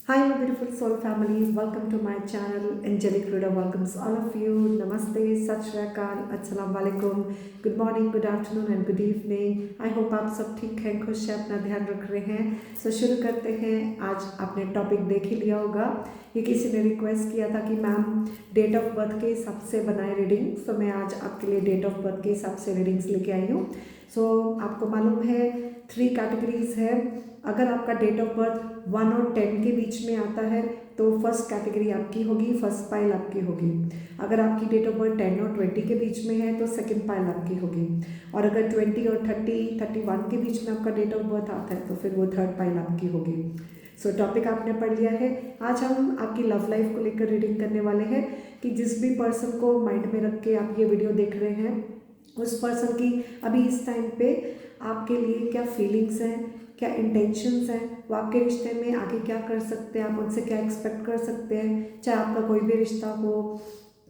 Hi, my beautiful soul families. Welcome to my channel. Angelic Ruda welcomes all of you. Namaste, Sat Shri Akal, Assalamu alaikum. Good morning, good afternoon and good evening. I hope आप सब ठीक हैं, खुश हैं, अपना ध्यान रख रहे हैं. So शुरू करते हैं. आज आपने टॉपिक देख ही लिया होगा. ये किसी ने रिक्वेस्ट किया था कि मैम डेट ऑफ बर्थ के हिसाब से बनाए रीडिंग. तो मैं आज आपके लिए डेट ऑफ बर्थ के हिसाब से रीडिंग्स लेके आई हूँ. सो आपको मालूम है 3 कैटेगरीज है. अगर आपका डेट ऑफ बर्थ 1 और 10 के बीच में आता है तो फर्स्ट कैटेगरी आपकी होगी, फर्स्ट पाइल आपकी होगी. अगर आपकी डेट ऑफ बर्थ 10 और 20 के बीच में है तो सेकंड पाइल आपकी होगी. और अगर 20 और 30, 31 के बीच में आपका डेट ऑफ बर्थ आता है तो फिर वो थर्ड पाइल आपकी होगी. सो टॉपिक आपने पढ़ लिया है. आज हम आपकी लव लाइफ को लेकर रीडिंग करने वाले हैं कि जिस भी पर्सन को माइंड में रख के आप ये वीडियो देख रहे हैं उस पर्सन की अभी इस टाइम पे आपके लिए क्या फीलिंग्स हैं, क्या इंटेंशंस हैं, वो आपके रिश्ते में आगे क्या कर सकते हैं, आप उनसे क्या एक्सपेक्ट कर सकते हैं. चाहे आपका कोई भी रिश्ता हो,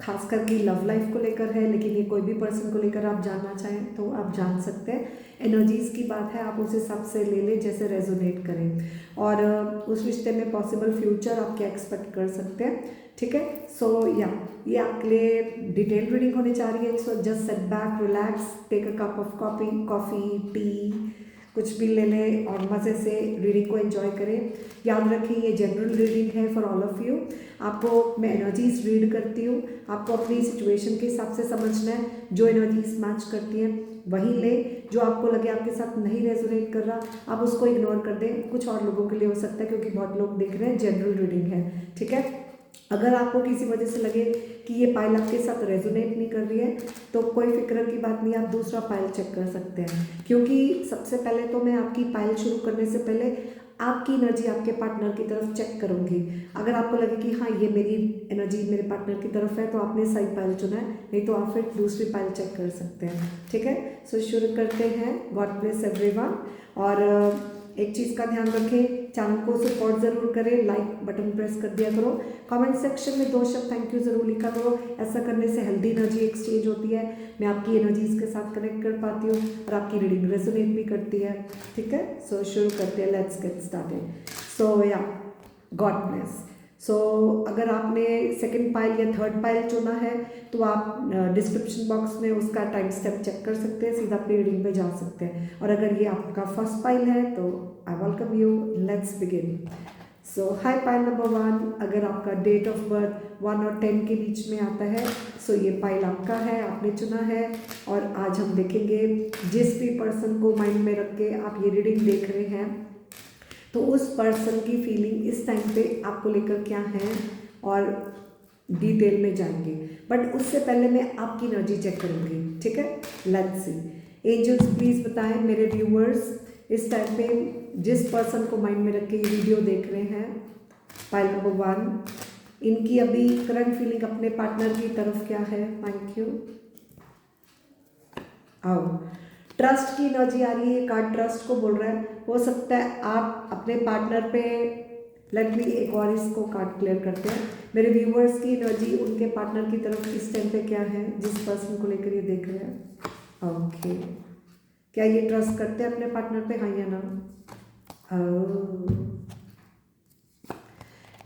खास करके लव लाइफ को लेकर है, लेकिन ये कोई भी पर्सन को लेकर आप जानना चाहें तो आप जान सकते हैं. एनर्जीज़ की बात है, आप उस हिसाब से ले लें जैसे रेजोनेट करें. और उस रिश्ते में पॉसिबल फ्यूचर आप क्या एक्सपेक्ट कर सकते हैं. ठीक है. सो ये आपके लिए डिटेल रीडिंग होने जा रही है. So just sit back, relax, take a cup of coffee, tea, कुछ भी ले लें और मज़े से रीडिंग को एंजॉय करें. याद रखें ये जनरल रीडिंग है फॉर ऑल ऑफ यू. आपको मैं एनर्जीज रीड करती हूँ, आपको अपनी सिचुएशन के हिसाब से समझना है. जो एनर्जीज मैच करती हैं वही ले. जो आपको लगे आपके साथ नहीं रेजोनेट कर रहा आप उसको इग्नोर कर दें. कुछ और लोगों के लिए हो सकता है क्योंकि बहुत लोग देख रहे हैं, जनरल रीडिंग है. ठीक है. अगर आपको किसी वजह से लगे कि ये पाइल आपके साथ रेजोनेट नहीं कर रही है तो कोई फिक्र की बात नहीं, आप दूसरा पाइल चेक कर सकते हैं. क्योंकि सबसे पहले तो मैं आपकी पाइल शुरू करने से पहले आपकी एनर्जी आपके पार्टनर की तरफ चेक करूंगी. अगर आपको लगे कि हाँ ये मेरी एनर्जी मेरे पार्टनर की तरफ है तो आपने सही पाइल चुना है, नहीं तो आप फिर दूसरी पाइल चेक कर सकते हैं. ठीक है. सो शुरू करते हैं. God bless everyone. और एक चीज़ का ध्यान रखें, चैनल को सपोर्ट ज़रूर करें, लाइक बटन प्रेस कर दिया करो, कमेंट सेक्शन में 2 शब्द थैंक यू ज़रूर लिखा करो. ऐसा करने से हेल्दी एनर्जी एक्सचेंज होती है, मैं आपकी एनर्जीज़ के साथ कनेक्ट कर पाती हूँ और आपकी रीडिंग रेजोनेट भी करती है. ठीक है. सो शुरू करते हैं. Let's get started. So god bless. So अगर आपने सेकंड पाइल या थर्ड पाइल चुना है तो आप डिस्क्रिप्शन बॉक्स में उसका टाइम स्टेप चेक कर सकते हैं, सीधा अपनी रीडिंग पे जा सकते हैं. और अगर ये आपका फर्स्ट पाइल है तो I welcome you. Let's begin. So high pile number 1. अगर आपका डेट ऑफ बर्थ 1 और 10 के बीच में आता है सो ये पाइल आपका है, आपने चुना है. और आज हम देखेंगे जिस भी पर्सन को माइंड में रख के आप ये रीडिंग देख रहे हैं तो उस पर्सन की फीलिंग इस टाइम पे आपको लेकर क्या है और डिटेल में जाएंगे. बट उससे पहले मैं आपकी एनर्जी चेक करूँगी. ठीक है. Let's see. एंजल्स प्लीज़ बताएं मेरे व्यूअर्स इस टाइम पे जिस पर्सन को माइंड में रख के ये वीडियो देख रहे हैं, पाइल नंबर 1, इनकी अभी करंट फीलिंग अपने पार्टनर की तरफ क्या है. Thank you. आओ. ट्रस्ट की एनर्जी आ रही है. कार्ड ट्रस्ट को बोल रहा है. हो सकता है आप अपने पार्टनर पे, लेट मी एक और इसको कार्ड क्लियर करते हैं. मेरे व्यूवर्स की एनर्जी उनके पार्टनर की तरफ इस टाइम पे क्या है जिस पर्सन को लेकर ये देख रहे हैं. ओके. क्या ये ट्रस्ट करते हैं अपने पार्टनर पे, हाँ या ना.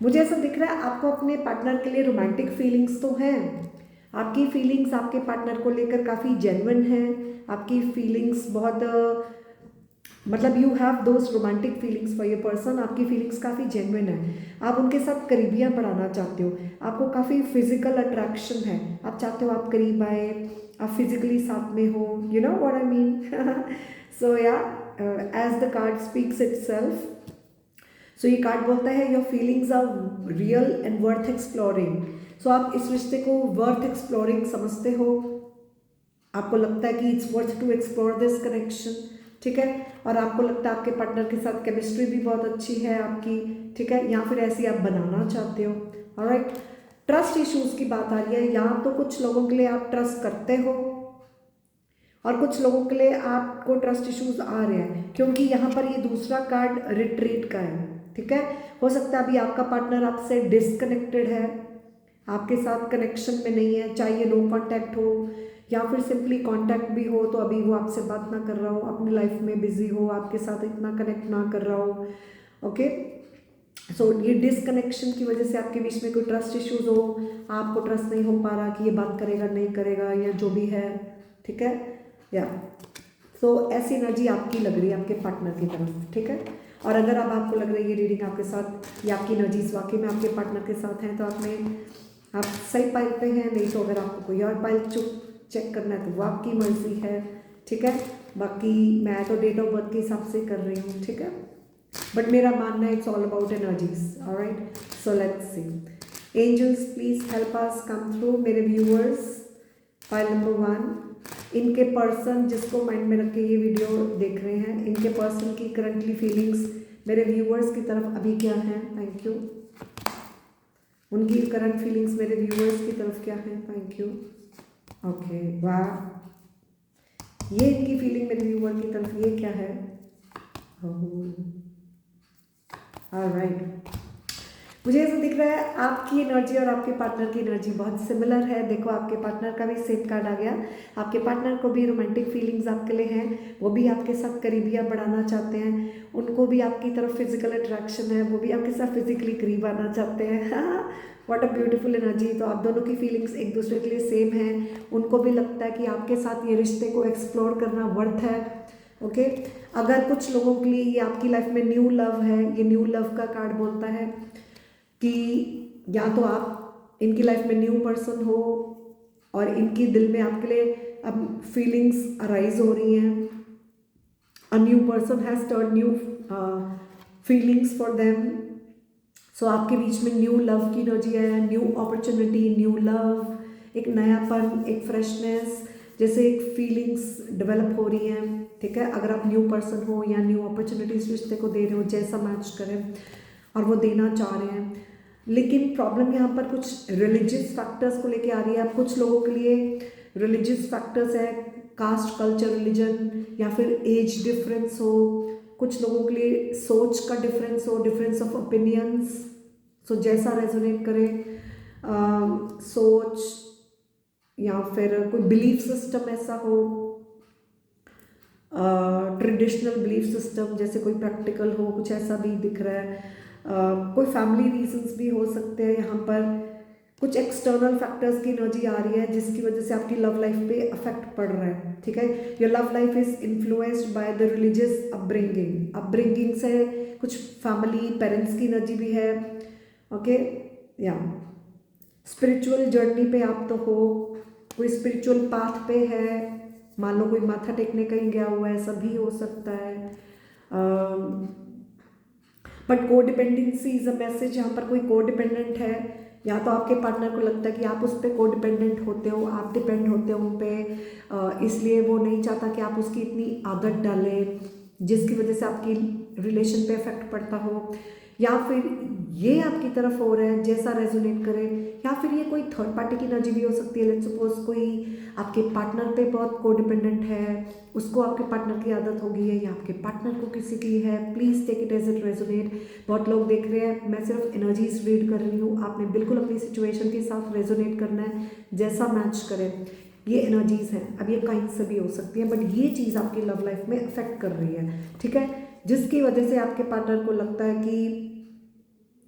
मुझे ऐसा दिख रहा है आपको अपने पार्टनर के लिए रोमांटिक फीलिंग्स तो हैं. आपकी फीलिंग्स आपके पार्टनर को लेकर काफ़ी जेन्युइन है. आपकी फीलिंग्स बहुत मतलब you have those romantic feelings for your person. आपकी फीलिंग्स काफ़ी जेन्युइन है. आप उनके साथ करीबियाँ बढ़ाना चाहते हो. आपको काफ़ी फिजिकल अट्रैक्शन है. आप चाहते हो आप करीब आए, आप फिजिकली साथ में हो. You know what I mean. So as the card speaks itself. So ये कार्ड बोलता है your feelings are real and worth exploring. So आप इस रिश्ते को वर्थ एक्सप्लोरिंग समझते हो. आपको लगता है कि it's worth to explore this connection. ठीक है. और आपको लगता है आपके पार्टनर के साथ केमिस्ट्री भी बहुत अच्छी है आपकी. ठीक है. या फिर ऐसी आप बनाना चाहते हो. ऑलराइट. ट्रस्ट इश्यूज की बात आ रही है. या तो कुछ लोगों के लिए आप ट्रस्ट करते हो और कुछ लोगों के लिए आपको ट्रस्ट इश्यूज आ रहे हैं क्योंकि यहाँ पर ये दूसरा कार्ड रिट्रीट का है. ठीक है. हो सकता है अभी आपका पार्टनर आपसे डिसकनेक्टेड है, आपके साथ कनेक्शन में नहीं है. चाहे ये नो कांटेक्ट हो या फिर सिंपली कांटेक्ट भी हो तो अभी वो आपसे बात ना कर रहा हो, अपनी लाइफ में बिजी हो, आपके साथ इतना कनेक्ट ना कर रहा हो. ओके. सो ये डिसकनेक्शन की वजह से आपके बीच में कोई ट्रस्ट इश्यूज हो, आपको ट्रस्ट नहीं हो पा रहा कि ये बात करेगा नहीं करेगा या जो भी है, ठीक है। या सो ऐसी एनर्जी आपकी लग रही है आपके पार्टनर की तरफ, ठीक है। और अगर अब आपको लग रही है ये रीडिंग आपके साथ, ये आपकी एनर्जीज वाकई में आपके पार्टनर के साथ हैं, तो आप सही पाइल पे हैं। नहीं तो अगर आपको कोई और पाइल चेक करना है तो वो आपकी मर्जी है, ठीक है। बाकी मैं तो डेट ऑफ बर्थ के हिसाब से कर रही हूँ, ठीक है। बट मेरा मानना है it's all about energies, alright. So let's see, angels please help us come through. मेरे व्यूअर्स, फाइल नंबर 1, इनके पर्सन जिसको माइंड में रख के ये वीडियो देख रहे हैं, इनके पर्सन की करंटली फीलिंग्स मेरे व्यूअर्स की तरफ अभी क्या है? Thank you. उनकी करंट फीलिंग्स मेरे व्यूअर्स की तरफ क्या है? Thank you. ओके, वाह, ये इनकी फीलिंग मेरे व्यूअर की तरफ ये क्या है? ऑलराइट, मुझे ऐसा दिख रहा है आपकी एनर्जी और आपके पार्टनर की एनर्जी बहुत सिमिलर है। देखो, आपके पार्टनर का भी सेम कार्ड आ गया। आपके पार्टनर को भी रोमांटिक फीलिंग्स आपके लिए हैं, वो भी आपके साथ करीबियाँ बढ़ाना चाहते हैं, उनको भी आपकी तरफ फिजिकल अट्रैक्शन है, वो भी आपके साथ फिजिकली करीब आना चाहते हैं। What a beautiful energy. तो आप दोनों की फीलिंग्स एक दूसरे के लिए सेम है। उनको भी लगता है कि आपके साथ ये रिश्ते को एक्सप्लोर करना वर्थ है, ओके। अगर कुछ लोगों के लिए ये आपकी लाइफ में न्यू लव है, ये न्यू लव का कार्ड बोलता है कि या तो आप इनकी लाइफ में न्यू पर्सन हो और इनकी दिल में आपके लिए अब फीलिंग्स अराइज हो रही हैं। A new person has turn new feelings for them. So आपके बीच में न्यू लव की एनर्जी है, न्यू अपॉर्चुनिटी, न्यू लव, एक नयापन, एक फ्रेशनेस, जैसे एक फीलिंग्स डेवलप हो रही हैं, ठीक है। अगर आप न्यू पर्सन हो या न्यू अपॉर्चुनिटीज रिश्ते को दे रहे हो, जैसा मैच करें और वो देना चाह रहे हैं। लेकिन प्रॉब्लम यहाँ पर कुछ रिलीजियस फैक्टर्स को लेके आ रही है। अब कुछ लोगों के लिए रिलीजियस फैक्टर्स है, कास्ट, कल्चर, रिलीजन, या फिर एज डिफरेंस हो। कुछ लोगों के लिए सोच का डिफरेंस हो, डिफरेंस ऑफ ओपिनियंस। सो जैसा रेजोनेट करे, सोच या फिर कोई बिलीफ सिस्टम ऐसा हो, ट्रेडिशनल बिलीफ सिस्टम, जैसे कोई प्रैक्टिकल हो, कुछ ऐसा भी दिख रहा है। कोई फैमिली रीजंस भी हो सकते हैं यहाँ पर। कुछ एक्सटर्नल फैक्टर्स की एनर्जी आ रही है जिसकी वजह से आपकी लव लाइफ पे अफेक्ट पड़ रहा है, ठीक है। Your love life is influenced by the religious upbringing से कुछ फैमिली पेरेंट्स की एनर्जी भी है, ओके। या स्पिरिचुअल जर्नी पे आप तो हो, कोई स्पिरिचुअल पाथ पे है, मान लो कोई माथा टेकने कहीं गया हुआ है, ऐसा भी हो सकता है। बट को डिपेंडेंसी इज अ मैसेज। यहाँ पर कोई को डिपेंडेंट है, या तो आपके पार्टनर को लगता है कि आप उस पर को डिपेंडेंट होते हो, आप डिपेंड होते हो उन पर, इसलिए वो नहीं चाहता कि आप उसकी इतनी आदत डालें जिसकी वजह से आपकी रिलेशन पे इफेक्ट पड़ता हो। या फिर ये आपकी तरफ हो रहा है, जैसा रेजोनेट करे। या फिर ये कोई थर्ड पार्टी की एनर्जी भी हो सकती है। लेट्स सपोज कोई आपके पार्टनर पे बहुत को डिपेंडेंट है, उसको आपके पार्टनर की आदत होगी है, या आपके पार्टनर को किसी की है। Please take it as it resonate. बहुत लोग देख रहे हैं, मैं सिर्फ एनर्जीज रीड कर रही हूँ, आपने बिल्कुल अपनी सिचुएशन के साथ रेजोनेट करना है, जैसा मैच करे। ये एनर्जीज हैं, अब ये काइंड से भी हो सकती है, बट ये चीज़ आपकी लव लाइफ में अफेक्ट कर रही है, ठीक है। जिसकी वजह से आपके पार्टनर को लगता है कि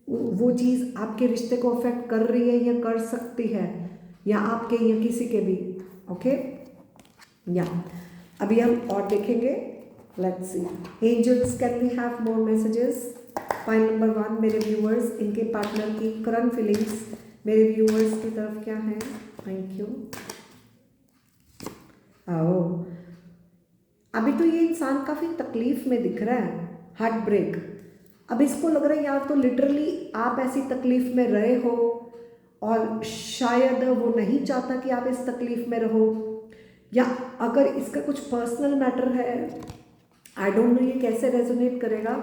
वो चीज़ आपके रिश्ते को अफेक्ट कर रही है या कर सकती है, या आपके या किसी के भी, ओके। या अभी हम और देखेंगे, let's see, angels can we have more messages. Point number 1, मेरे व्यूअर्स, इनके पार्टनर की करंट फीलिंग्स मेरे व्यूअर्स की तरफ क्या है? Thank you. आओ, अभी तो ये इंसान काफ़ी तकलीफ में दिख रहा है, हार्ट ब्रेक। अब इसको लग रहा है या तो लिटरली आप ऐसी तकलीफ में रहे हो और शायद वो नहीं चाहता कि आप इस तकलीफ में रहो, या अगर इसका कुछ पर्सनल मैटर है, आई डोंट नो ये कैसे रेजोनेट करेगा।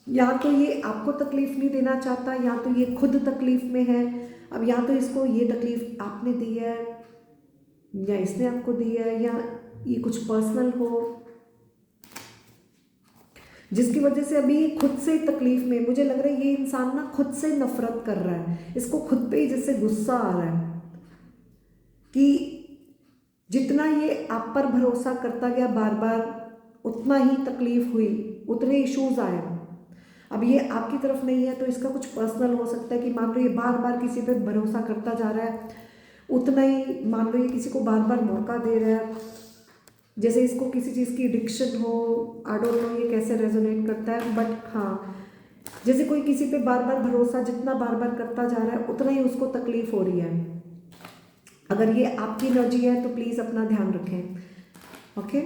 या तो ये आपको तकलीफ नहीं देना चाहता, या तो ये खुद तकलीफ में है। अब या तो इसको ये तकलीफ आपने दी है या इसने आपको दी है, या ये कुछ पर्सनल हो जिसकी वजह से अभी खुद से तकलीफ में। मुझे लग रहा है ये इंसान ना खुद से नफरत कर रहा है, इसको खुद पे ही जैसे गुस्सा आ रहा है कि जितना ये आप पर भरोसा करता गया बार बार, उतना ही तकलीफ हुई, उतने इश्यूज आए। अब ये आपकी तरफ नहीं है तो इसका कुछ पर्सनल हो सकता है कि मान लो ये बार बार किसी पे भरोसा करता जा रहा है, उतना ही मान लो ये किसी को बार बार मौका दे रहा है, जैसे इसको किसी चीज़ की एडिक्शन हो। आई डोंट नो ये कैसे रेजोनेट करता है, बट हाँ, जैसे कोई किसी पे बार बार भरोसा जितना बार बार करता जा रहा है उतना ही उसको तकलीफ हो रही है। अगर ये आपकी एनर्जी है तो प्लीज़ अपना ध्यान रखें। ओके,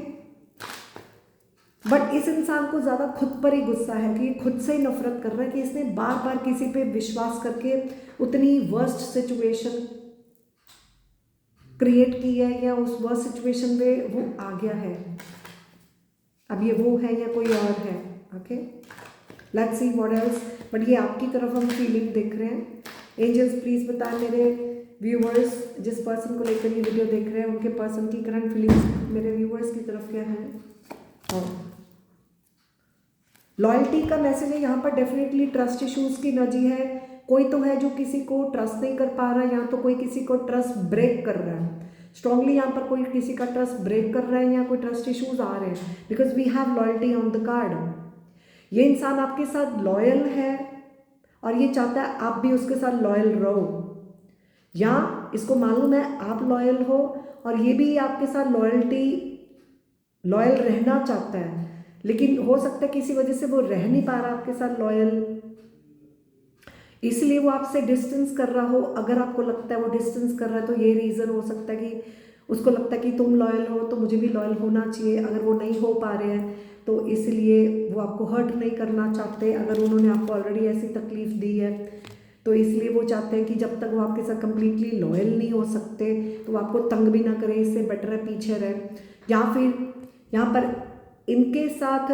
बट इस इंसान को ज़्यादा खुद पर ही गुस्सा है कि खुद से ही नफरत कर रहा है कि इसने बार बार किसी पे विश्वास करके उतनी वर्स्ट सिचुएशन क्रिएट की है या उस वर्स्ट सिचुएशन में वो आ गया है। अब ये वो है या कोई और है। Okay, let's see what else. But ये आपकी तरफ हम फीलिंग देख रहे हैं। एंजल्स प्लीज बताएं मेरे व्यूवर्स, जिस पर्सन को लेकर ये वीडियो देख रहे हैं उनके पर्सन की करंट फीलिंग्स मेरे व्यूवर्स की तरफ क्या है। लॉयल्टी का मैसेज है यहाँ पर। डेफिनेटली ट्रस्ट इश्यूज की एनर्जी है। कोई तो है जो किसी को ट्रस्ट नहीं कर पा रहा है, या तो कोई किसी को ट्रस्ट ब्रेक कर रहा है। स्ट्रांगली यहाँ पर कोई किसी का ट्रस्ट ब्रेक कर रहा है या कोई ट्रस्ट इश्यूज आ रहे हैं, because we have loyalty on the card. ये इंसान आपके साथ लॉयल है और ये चाहता है आप भी उसके साथ लॉयल रहो, या इसको मालूम है आप लॉयल हो और ये भी आपके साथ लॉयल रहना चाहता है, लेकिन हो सकता है किसी वजह से वो रह नहीं पा रहा आपके साथ लॉयल, इसलिए वो आपसे डिस्टेंस कर रहा हो। अगर आपको लगता है वो डिस्टेंस कर रहा है तो ये रीज़न हो सकता है कि उसको लगता है कि तुम लॉयल हो तो मुझे भी लॉयल होना चाहिए। अगर वो नहीं हो पा रहे हैं तो इसलिए वो आपको हर्ट नहीं करना चाहते। अगर उन्होंने आपको ऑलरेडी ऐसी तकलीफ दी है तो इसलिए वो चाहते हैं कि जब तक वो आपके साथ कम्प्लीटली लॉयल नहीं हो सकते तो वो आपको तंग भी ना करें, इससे बेटर है पीछे रहे। या फिर यहाँ पर इनके साथ,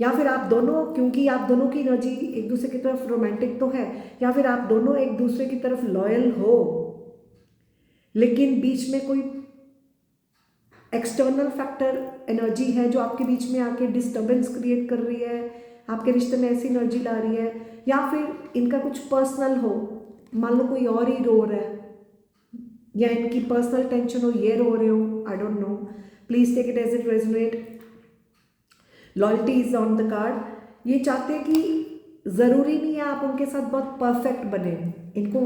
या फिर आप दोनों, क्योंकि आप दोनों की एनर्जी एक दूसरे की तरफ रोमांटिक तो है, या फिर आप दोनों एक दूसरे की तरफ लॉयल हो, लेकिन बीच में कोई एक्सटर्नल फैक्टर एनर्जी है जो आपके बीच में आके डिस्टर्बेंस क्रिएट कर रही है, आपके रिश्ते में ऐसी एनर्जी ला रही है। या फिर इनका कुछ पर्सनल हो, मान लो कोई और ही रो रहा है या इनकी पर्सनल टेंशन हो, ये रो रहे हो, I don't know, please take it as it resonate. Loyalty is on the card. ये चाहते हैं कि ज़रूरी नहीं है आप उनके साथ बहुत परफेक्ट बने, इनको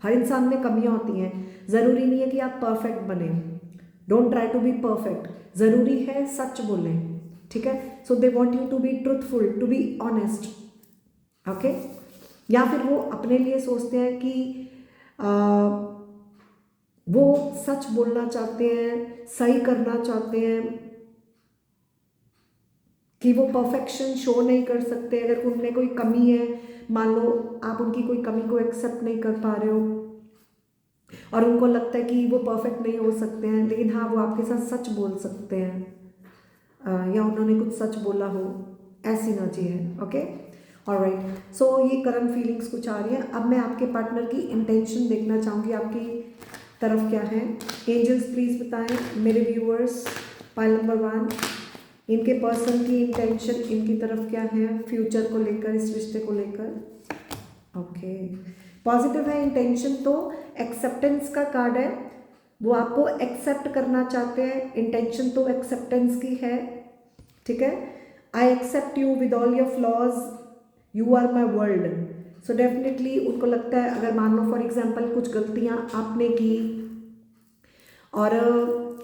हर इंसान में कमियां होती हैं, ज़रूरी नहीं है कि आप परफेक्ट बने। Don't try to be perfect, ज़रूरी है सच बोलें, ठीक है। So they want you to be truthful, to be honest. Okay, या फिर वो अपने लिए सोचते हैं कि वो सच बोलना चाहते हैं, सही करना चाहते हैं, कि वो परफेक्शन शो नहीं कर सकते। अगर उनमें कोई कमी है, मान लो आप उनकी कोई कमी को एक्सेप्ट नहीं कर पा रहे हो और उनको लगता है कि वो परफेक्ट नहीं हो सकते हैं, लेकिन हाँ वो आपके साथ सच बोल सकते हैं या उन्होंने कुछ सच बोला हो, ऐसी एनर्जी है। Okay, alright. सो ये करंट फीलिंग्स कुछ आ रही है। अब मैं आपके पार्टनर की इंटेंशन देखना चाहूँगी, आपकी तरफ क्या है। एंजल्स प्लीज़ बताएं मेरे व्यूअर्स, पाइल नंबर 1, इनके पर्सन की इंटेंशन इनकी तरफ क्या है फ्यूचर को लेकर, इस रिश्ते को लेकर। ओके, पॉजिटिव है इंटेंशन, तो एक्सेप्टेंस का कार्ड है, वो आपको एक्सेप्ट करना चाहते हैं। इंटेंशन तो एक्सेप्टेंस की है, ठीक है। I accept you with all your flaws, you are my world. So definitely उनको लगता है, अगर मान लो फॉर एग्जाम्पल कुछ गलतियाँ आपने की और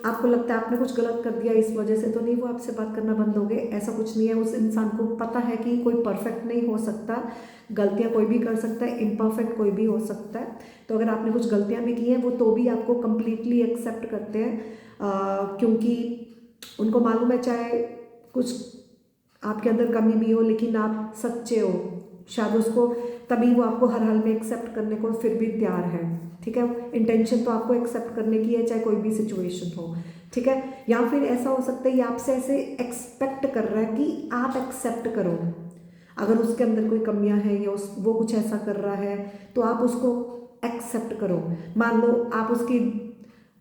आपको लगता है आपने कुछ गलत कर दिया, इस वजह से तो नहीं वो आपसे बात करना बंद हो गए, ऐसा कुछ नहीं है। उस इंसान को पता है कि कोई परफेक्ट नहीं हो सकता, गलतियां कोई भी कर सकता है, इम्परफेक्ट कोई भी हो सकता है। तो अगर आपने कुछ गलतियां भी की हैं वो तो भी आपको कम्प्लीटली एक्सेप्ट करते हैं, क्योंकि उनको मालूम है चाहे कुछ आपके अंदर कमी भी हो लेकिन आप सच्चे हो, शायद उसको तभी वो आपको हर हाल में एक्सेप्ट करने को फिर भी तैयार है, ठीक है। इंटेंशन तो आपको एक्सेप्ट करने की है चाहे कोई भी सिचुएशन हो, ठीक है। या फिर ऐसा हो सकता है ये आपसे ऐसे एक्सपेक्ट कर रहा है कि आप एक्सेप्ट करो। अगर उसके अंदर कोई कमियां हैं या वो कुछ ऐसा कर रहा है तो आप उसको एक्सेप्ट करो। मान लो आप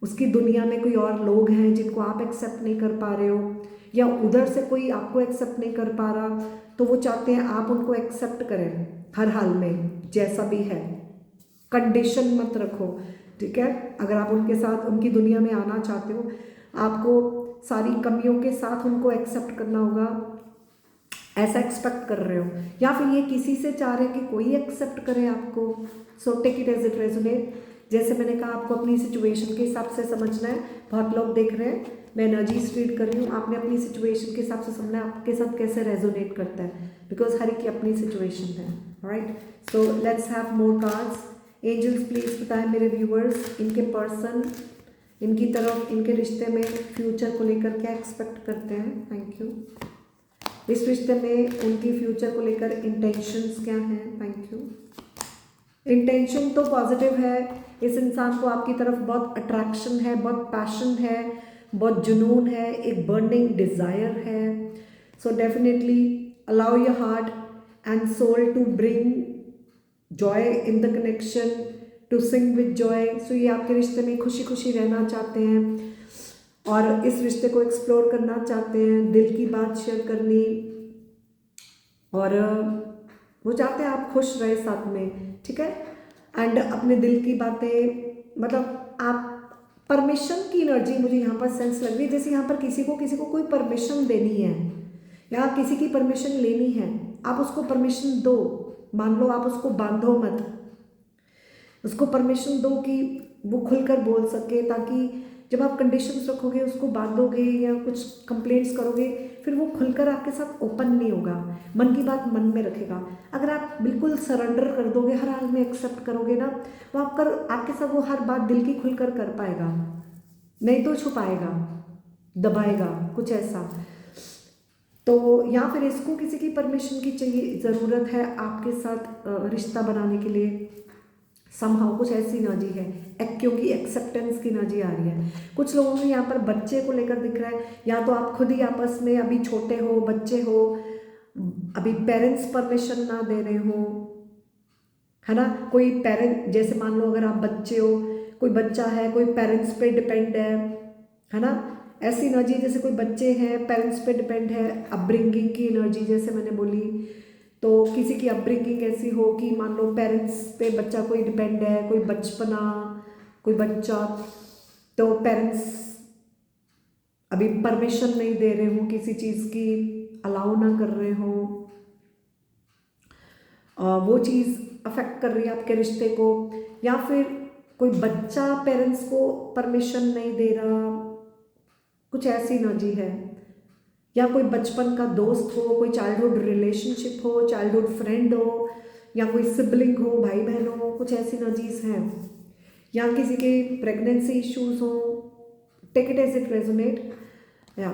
उसकी दुनिया में कोई और लोग हैं जिनको आप एक्सेप्ट नहीं कर पा रहे हो, या उधर से कोई आपको एक्सेप्ट नहीं कर पा रहा, तो वो चाहते हैं आप उनको एक्सेप्ट करें हर हाल में, जैसा भी है। कंडीशन मत रखो, ठीक है। अगर आप उनके साथ उनकी दुनिया में आना चाहते हो, आपको सारी कमियों के साथ उनको एक्सेप्ट करना होगा। ऐसा एक्सपेक्ट कर रहे हो, या फिर ये किसी से चाह रहे हैं कि कोई एक्सेप्ट करे आपको। So take it as it resonate. जैसे मैंने कहा, आपको अपनी सिचुएशन के हिसाब से समझना है। बहुत लोग देख रहे हैं, मैं एनर्जीज रीड कर रही हूँ, आपने अपनी सिचुएशन के हिसाब से समझना है आपके साथ कैसे रेजोनेट करता है, बिकॉज हर एक की अपनी सिचुएशन है। Right, so let's have more cards. Angels please बताएं मेरे व्यूअर्स, इनके पर्सन, इनकी तरफ, इनके रिश्ते में फ्यूचर को लेकर क्या एक्सपेक्ट करते हैं। Thank you. इस रिश्ते में उनकी फ्यूचर को लेकर इंटेंशंस क्या हैं। Thank you. इंटेंशन तो पॉजिटिव है, इस इंसान को आपकी तरफ बहुत अट्रैक्शन है, बहुत पैशन है, बहुत जुनून है, एक बर्निंग डिज़ायर है। So definitely allow your heart and soul to bring joy in the connection, to sing with joy. So ये आपके रिश्ते में खुशी खुशी रहना चाहते हैं और इस रिश्ते को एक्सप्लोर करना चाहते हैं, दिल की बात शेयर करनी, और वो चाहते हैं आप खुश रहे साथ में, ठीक है। एंड अपने दिल की बातें, मतलब आप परमिशन की एनर्जी मुझे यहाँ पर सेंस लग रही है, जैसे यहाँ पर किसी को कोई परमिशन देनी है या किसी की परमिशन लेनी है, आप उसको परमिशन दो। मान लो आप उसको बांधो मत, उसको परमिशन दो कि वो खुलकर बोल सके, ताकि जब आप कंडीशंस रखोगे, उसको बांधोगे या कुछ कंप्लेंट्स करोगे, फिर वो खुलकर आपके साथ ओपन नहीं होगा, मन की बात मन में रखेगा। अगर आप बिल्कुल सरेंडर कर दोगे, हर हाल में एक्सेप्ट करोगे ना, वो आपके साथ वो हर बात दिल की खुलकर कर पाएगा, नहीं तो छुपाएगा, दबाएगा, कुछ ऐसा। तो या फिर इसको किसी की परमिशन की चाहिए, ज़रूरत है आपके साथ रिश्ता बनाने के लिए। समहाउ कुछ ऐसी एनर्जी है, क्योंकि एक्सेप्टेंस की एनर्जी आ रही है। कुछ लोगों को यहाँ पर बच्चे को लेकर दिख रहा है, या तो आप खुद ही आपस में अभी छोटे हो, बच्चे हो, अभी पेरेंट्स परमिशन ना दे रहे हो, है ना। कोई पेरेंट, जैसे मान लो अगर आप बच्चे हो, कोई बच्चा है, कोई पेरेंट्स पे डिपेंड है ना। ऐसी एनर्जी जैसे कोई बच्चे हैं, पेरेंट्स पे डिपेंड है, अपब्रिंगिंग की एनर्जी जैसे मैंने बोली। तो किसी की अपब्रिंगिंग ऐसी हो कि मान लो पेरेंट्स पे बच्चा कोई डिपेंड है, कोई बचपना, कोई बच्चा, तो पेरेंट्स अभी परमिशन नहीं दे रहे हो किसी चीज़ की, अलाउ ना कर रहे हो, वो चीज़ अफेक्ट कर रही है आपके रिश्ते को। या फिर कोई बच्चा पेरेंट्स को परमिशन नहीं दे रहा, कुछ ऐसी एनर्जी है। या कोई बचपन का दोस्त हो, कोई चाइल्डहुड रिलेशनशिप हो, चाइल्डहुड फ्रेंड हो, या कोई सिबलिंग हो, भाई बहन हो, कुछ ऐसी एनर्जीज हैं। या किसी के प्रेगनेंसी इश्यूज हो, take it as it resonate. या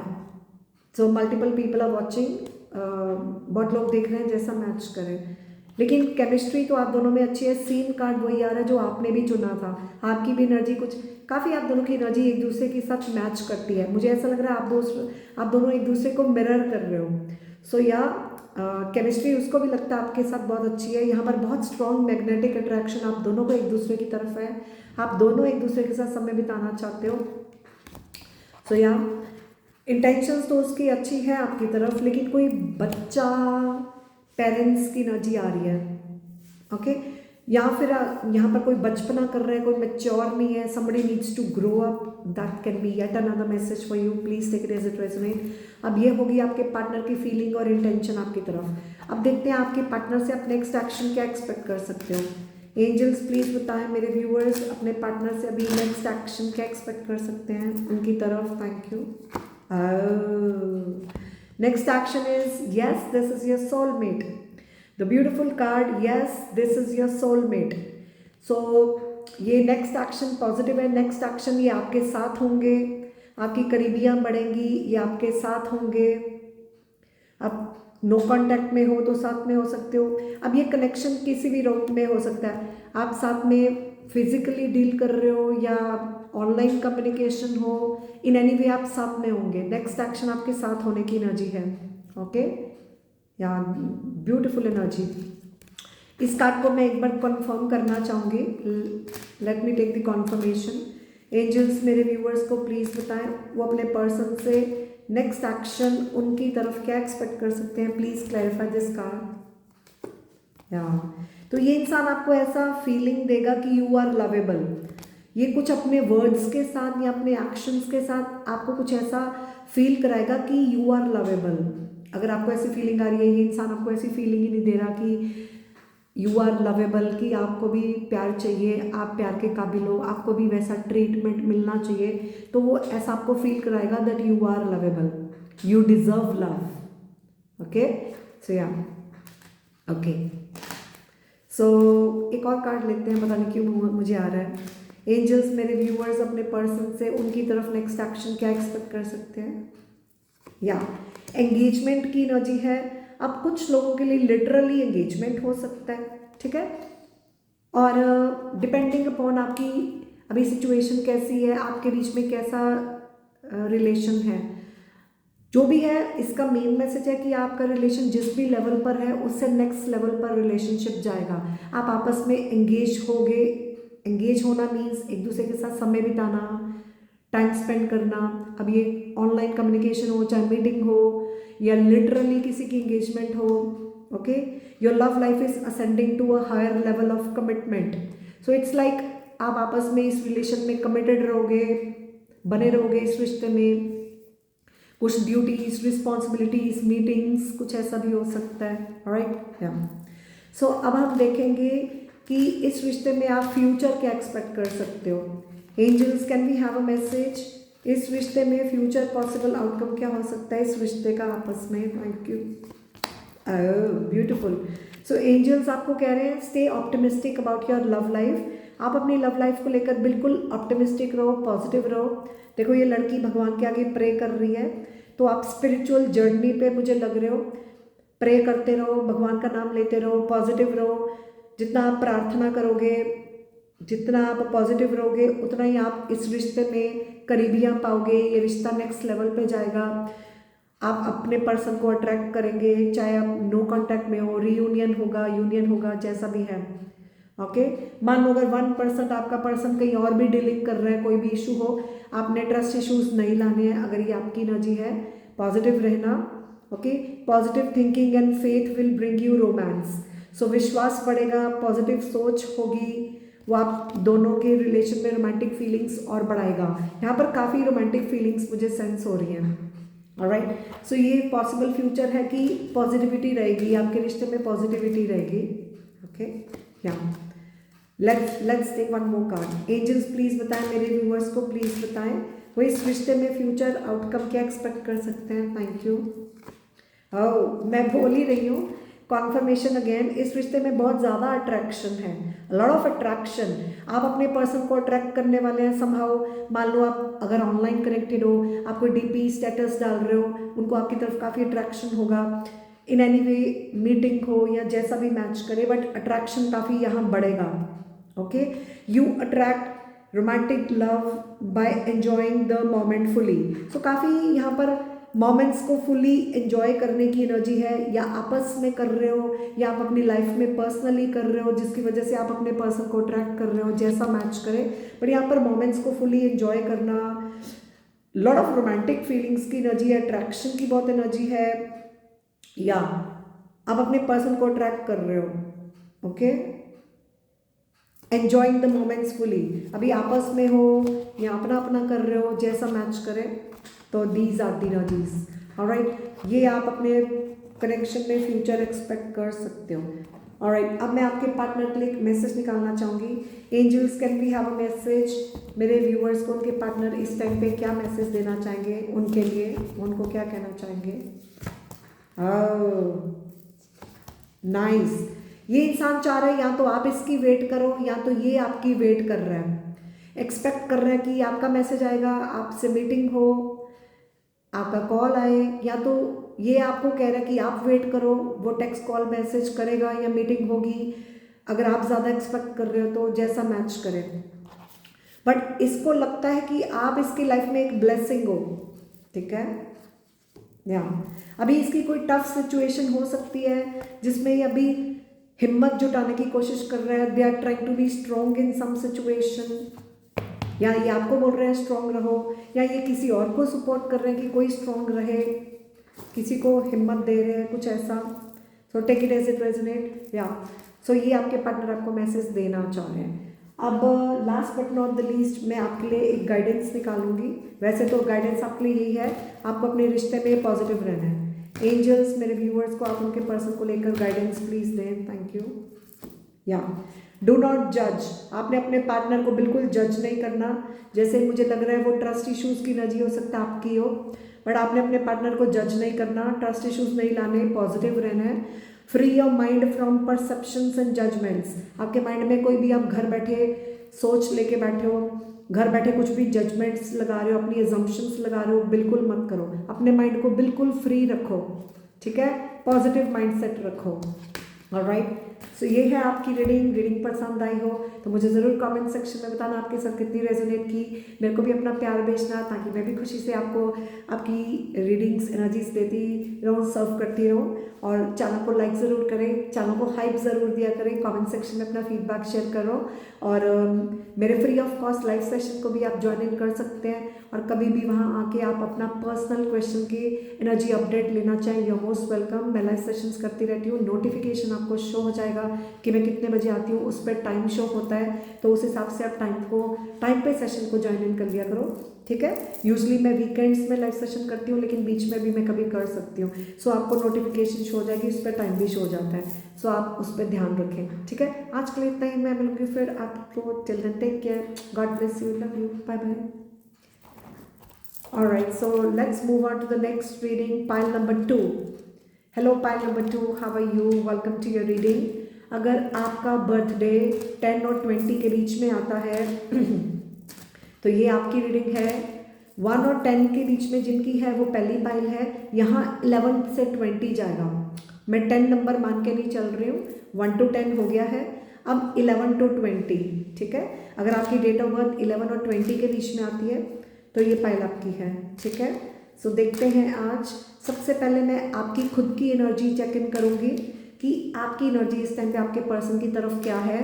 so multiple people are watching, बहुत लोग देख रहे हैं, जैसा मैच करें। लेकिन केमिस्ट्री तो आप दोनों में अच्छी है। सीन कार्ड वही आ रहा है जो आपने भी चुना था, आपकी भी एनर्जी कुछ काफ़ी, आप दोनों की एनर्जी एक दूसरे के साथ मैच करती है। मुझे ऐसा लग रहा है आप दोनों एक दूसरे को मिरर कर रहे हो। सो या केमिस्ट्री उसको भी लगता है आपके साथ बहुत अच्छी है। यहाँ पर बहुत स्ट्रॉन्ग मैग्नेटिक अट्रैक्शन आप दोनों को एक दूसरे की तरफ है, आप दोनों एक दूसरे के साथ समय बिताना चाहते हो। सो या इंटेंशंस तो उसकी अच्छी है आपकी तरफ, लेकिन कोई बच्चा पेरेंट्स की एनर्जी आ रही है, ओके। या फिर यहाँ पर कोई बचपना कर रहा है, कोई मैच्योर नहीं है, somebody needs to grow up, that can be yet another message for you, please take it as it resonates। अब ये होगी आपके पार्टनर की फीलिंग और इंटेंशन आपकी तरफ। अब देखते हैं आपके पार्टनर से आप नेक्स्ट एक्शन क्या एक्सपेक्ट कर सकते हो। एंजल्स प्लीज बताएं मेरे व्यूअर्स, अपने पार्टनर से अभी नेक्स्ट एक्शन क्या एक्सपेक्ट कर सकते हैं उनकी तरफ। Thank you. Next action is, yes, this is your soulmate. The beautiful card, yes, this is your soulmate. So ये नेक्स्ट एक्शन पॉजिटिव है। नेक्स्ट एक्शन ये आपके साथ होंगे, आपकी करीबियाँ बढ़ेंगी, ये आपके साथ होंगे। आप नो कांटेक्ट में हो तो साथ में हो सकते हो। अब ये कनेक्शन किसी भी रूप में हो सकता है, आप साथ में फिजिकली डील कर रहे हो या ऑनलाइन कम्युनिकेशन हो, इन एनी वे आप साथ में होंगे। नेक्स्ट एक्शन आपके साथ होने की एनर्जी है, ओके। या ब्यूटीफुल एनर्जी। इस कार्ड को मैं एक बार कंफर्म करना चाहूँगी, let me take the confirmation. Angels मेरे व्यूअर्स को प्लीज़ बताएं वो अपने पर्सन से नेक्स्ट एक्शन उनकी तरफ क्या एक्सपेक्ट कर सकते हैं। Please clarify this card. या तो ये इंसान आपको ऐसा फीलिंग देगा कि यू आर लवेबल। ये कुछ अपने वर्ड्स के साथ या अपने एक्शंस के साथ आपको कुछ ऐसा फील कराएगा कि यू आर लवेबल, अगर आपको ऐसी फीलिंग आ रही है, ये इंसान आपको ऐसी फीलिंग ही नहीं दे रहा कि यू आर लवेबल, कि आपको भी प्यार चाहिए, आप प्यार के काबिल हो, आपको भी वैसा ट्रीटमेंट मिलना चाहिए, तो वो ऐसा आपको फील कराएगा that you are lovable, you deserve love. Okay, so या ओके, सो एक और कार्ड लेते हैं, पता नहीं क्यों मुझे आ रहा है। एंजल्स, मेरे व्यूअर्स अपने पर्सन से उनकी तरफ नेक्स्ट एक्शन क्या एक्सपेक्ट कर सकते हैं? या एंगेजमेंट की एनर्जी है। अब कुछ लोगों के लिए लिटरली एंगेजमेंट हो सकता है, ठीक है, और डिपेंडिंग अपॉन आपकी अभी सिचुएशन कैसी है, आपके बीच में कैसा रिलेशन है, जो भी है, इसका मेन मैसेज है कि आपका रिलेशन जिस भी लेवल पर है उससे नेक्स्ट लेवल पर रिलेशनशिप जाएगा। आप आपस में एंगेज होगे। एंगेज होना मीन्स एक दूसरे के साथ समय बिताना, टाइम स्पेंड करना। अब ये ऑनलाइन कम्युनिकेशन हो, चाहे मीटिंग हो, या लिटरली किसी की एंगेजमेंट हो। Okay, your love life is ascending to a higher level of commitment. So it's like आप आपस में इस रिलेशन में कमिटेड रहोगे, बने रहोगे इस रिश्ते में। कुछ ड्यूटीज, रिस्पॉन्सिबिलिटीज, मीटिंग्स, कुछ ऐसा भी हो सकता है। राइट, या सो अब हम देखेंगे कि इस रिश्ते में आप फ्यूचर क्या एक्सपेक्ट कर सकते हो। Angels, can we have a message? इस रिश्ते में फ्यूचर पॉसिबल आउटकम क्या हो सकता है इस रिश्ते का आपस में? Thank you, beautiful. So angels आपको कह रहे हैं stay optimistic about your love life. आप अपनी लव लाइफ को लेकर बिल्कुल ऑप्टिमिस्टिक रहो, पॉजिटिव रहो। देखो, ये लड़की भगवान के आगे प्रे कर रही है, तो आप स्पिरिचुअल जर्नी पे मुझे लग रहे हो। प्रे करते रहो, भगवान का नाम लेते रहो, पॉजिटिव रहो। जितना आप प्रार्थना करोगे, जितना आप पॉजिटिव रहोगे, उतना ही आप इस रिश्ते में करीबियाँ पाओगे। ये रिश्ता नेक्स्ट लेवल पे जाएगा। आप अपने पर्सन को अट्रैक्ट करेंगे, चाहे आप नो कांटेक्ट में हो, रीयूनियन होगा, यूनियन होगा, जैसा भी है। ओके, मान लो अगर 1% आपका पर्सन कहीं और भी डीलिंग कर रहा है, कोई भी इशू हो, आपने ट्रस्ट इश्यूज नहीं लाने हैं। अगर ये आपकी एनर्जी है, पॉजिटिव रहना। Okay, positive thinking and faith will bring you romance. So विश्वास बढ़ेगा, पॉजिटिव सोच होगी, वो आप दोनों के रिलेशन में रोमांटिक फीलिंग्स और बढ़ाएगा। यहाँ पर काफ़ी रोमांटिक फीलिंग्स मुझे सेंस हो रही हैं। ऑलराइट, सो ये पॉसिबल फ्यूचर है कि पॉजिटिविटी रहेगी, आपके रिश्ते में पॉजिटिविटी रहेगी। ओके, या let's take one more card. Angels please बताएं, मेरे व्यूअर्स को प्लीज बताएं, वो इस रिश्ते में फ्यूचर आउटकम क्या एक्सपेक्ट कर सकते हैं। Thank you. मैं बोल ही रही हूँ, कॉन्फर्मेशन अगेन। इस रिश्ते में बहुत ज़्यादा अट्रैक्शन है, लॉट ऑफ अट्रैक्शन। आप अपने पर्सन को अट्रैक्ट करने वाले हैं समहाउ। मान लो आप अगर ऑनलाइन कनेक्टेड हो, आप कोई डीपी स्टेटस डाल रहे हो, उनको आपकी तरफ काफ़ी अट्रैक्शन होगा। इन एनी वे मीटिंग हो या जैसा भी मैच करे, बट अट्रैक्शन काफ़ी यहाँ बढ़ेगा। Okay, you attract romantic love by enjoying the moment fully. So काफ़ी यहाँ पर मोमेंट्स को फुली एंजॉय करने की एनर्जी है, या आपस में कर रहे हो, या आप अपनी लाइफ में पर्सनली कर रहे हो, जिसकी वजह से आप अपने पर्सन को अट्रैक्ट कर रहे हो, जैसा मैच करे। बट यहाँ पर मोमेंट्स को फुली एंजॉय करना, लॉट ऑफ रोमांटिक फीलिंग्स की एनर्जी है, अट्रैक्शन की बहुत एनर्जी है, या आप अपने पर्सन को अट्रैक्ट कर रहे हो। Okay, enjoying the moments fully. अभी आपस में हो या अपना अपना कर रहे हो, जैसा मैच करे, तो these are the energies. Alright, ये आप अपने कनेक्शन में फ्यूचर एक्सपेक्ट कर सकते हो। ऑलराइट, अब मैं आपके पार्टनर के लिए एक मैसेज निकालना चाहूँगी। Angels, can we have a message? मेरे व्यूअर्स को उनके पार्टनर इस टाइम पे क्या मैसेज देना चाहेंगे उनके लिए, उनको क्या कहना चाहेंगे? नाइस। ये इंसान चाह रहा है या तो आप इसकी वेट करो, या तो ये आपकी वेट कर रहा है, एक्सपेक्ट कर रहा है कि आपका मैसेज आएगा, आपसे मीटिंग हो, आपका कॉल आए, या तो ये आपको कह रहा है कि आप वेट करो, वो टेक्स्ट कॉल मैसेज करेगा या मीटिंग होगी। अगर आप ज़्यादा एक्सपेक्ट कर रहे हो तो जैसा मैच करे, बट इसको लगता है कि आप इसकी लाइफ में एक ब्लेसिंग हो। ठीक है, या अभी इसकी कोई टफ सिचुएशन हो सकती है जिसमें ये अभी हिम्मत जुटाने की कोशिश कर रहे हैं। They are trying to be strong in some situation, या ये आपको बोल रहे हैं स्ट्रॉन्ग रहो, या ये किसी और को सपोर्ट कर रहे हैं कि कोई स्ट्रॉन्ग रहे, किसी को हिम्मत दे रहे हैं, कुछ ऐसा। So take it as it resonate, या सो ये आपके पार्टनर आपको मैसेज देना चाह रहे हैं। अब last but not the least, मैं आपके लिए एक गाइडेंस निकालूंगी। वैसे तो गाइडेंस आपके लिए यही है, आपको अपने रिश्ते में पॉजिटिव रहना है। एंजल्स मेरे व्यूअर्स को आप उनके पर्सन को लेकर गाइडेंस प्लीज दें, थैंक यू। या डू नॉट जज, आपने अपने पार्टनर को बिल्कुल जज नहीं करना। जैसे मुझे लग रहा है वो ट्रस्ट इश्यूज की एनर्जी हो सकता है आपकी हो, बट आपने अपने पार्टनर को जज नहीं करना, ट्रस्ट इश्यूज नहीं लाने, पॉजिटिव रहना है। Free your mind from perceptions and judgements, आपके माइंड में कोई भी आप घर बैठे सोच लेके बैठे हो, घर बैठे कुछ भी जजमेंट्स लगा रहे हो, अपनी एजम्पशंस लगा रहे हो, बिल्कुल मत करो। अपने माइंड को बिल्कुल फ्री रखो, ठीक है, पॉजिटिव माइंडसेट रखो। ऑलराइट, सो ये है आपकी रीडिंग पसंद आई हो तो मुझे ज़रूर कमेंट सेक्शन में बताना आपके साथ कितनी रेजोनेट की। मेरे को भी अपना प्यार भेजना ताकि मैं भी खुशी से आपको आपकी रीडिंग्स एनर्जीज देती रहूँ, सर्व करती रहूँ। और चैनल को लाइक ज़रूर करें, चैनल को हाइप ज़रूर दिया करें, कमेंट सेक्शन में अपना फीडबैक शेयर करो। और मेरे free of cost live session को भी आप ज्वाइन इन कर सकते हैं और कभी भी वहाँ आके आप अपना पर्सनल क्वेश्चन की एनर्जी अपडेट लेना चाहें, यू आर मोस्ट वेलकम। मैं लाइव सेशंस करती रहती हूँ, नोटिफिकेशन आपको शो हो जाएगा कि मैं कितने बजे आती हूँ, उस पर टाइम शो होता है, तो उस हिसाब से आप टाइम पे सेशन को ज्वाइन इन कर लिया करो, ठीक है। यूजली मैं वीकेंड्स में लाइव सेशन करती हूँ, लेकिन बीच में भी मैं कभी कर सकती हूँ। सो आपको नोटिफिकेशन शो हो जाएगी, उस पर टाइम भी शो हो जाता है, सो आप उस पर ध्यान रखें, ठीक है। आज के लिए इतना ही, मैं मिलूंगी फिर आपको। Till then take care, God bless you, love you, bye bye. Alright, so let's move on to the next reading, pile number 2. Hello pile number 2, how are you? Welcome to your reading. अगर आपका birthday 10 और 20 के बीच में आता है तो ये आपकी रीडिंग है। 1 और 10 के बीच में जिनकी है वो पहली पाइल है। यहाँ 11 से 20 जाएगा, मैं 10 नंबर मान के नहीं चल रही हूँ, 1 to 10 हो गया है, अब 11 to 20, ठीक है। अगर आपकी डेट ऑफ बर्थ 11 और 20 के बीच में आती है तो ये पाइल आपकी है, ठीक है। सो देखते हैं आज। सबसे पहले मैं आपकी खुद की एनर्जी चेक इन करूँगी कि आपकी एनर्जी इस टाइम पे आपके पर्सन की तरफ क्या है,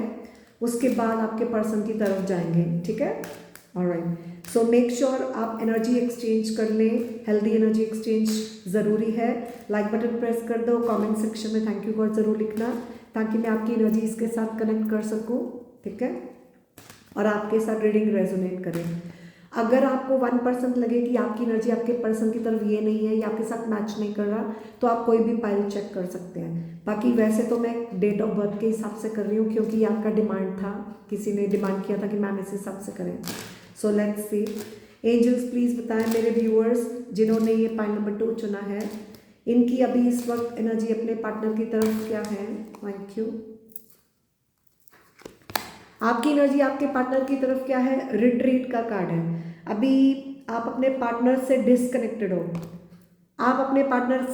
उसके बाद आपके पर्सन की तरफ जाएंगे, ठीक है। ऑलराइट, सो मेक श्योर आप एनर्जी एक्सचेंज कर लें, हेल्दी एनर्जी एक्सचेंज ज़रूरी है। लाइक बटन प्रेस कर दो, कमेंट सेक्शन में थैंक यू गॉड ज़रूर लिखना ताकि मैं आपकी एनर्जी इसके साथ कनेक्ट कर सकूँ, ठीक है, और आपके साथ रीडिंग रेजोनेट करें। अगर आपको 1% लगे कि आपकी एनर्जी आपके पर्सन की तरफ ये नहीं है या आपके साथ मैच नहीं कर रहा, तो आप कोई भी पाइल चेक कर सकते हैं। बाकी वैसे तो मैं डेट ऑफ बर्थ के हिसाब से कर रही हूँ क्योंकि आपका डिमांड था, किसी ने डिमांड किया था कि मैम इस हिसाब से करें। So let's see, angels please बताएं मेरे व्यूअर्स जिन्होंने ये पाइल नंबर 2 चुना है, इनकी अभी इस वक्त एनर्जी अपने पार्टनर की तरफ क्या है। Thank you. आपकी एनर्जी आपके पार्टनर की तरफ क्या है, रिट्रीट का कार्ड है। अभी आप अपने पार्टनर से डिसकनेक्टेड हो, आप अपने पार्टनर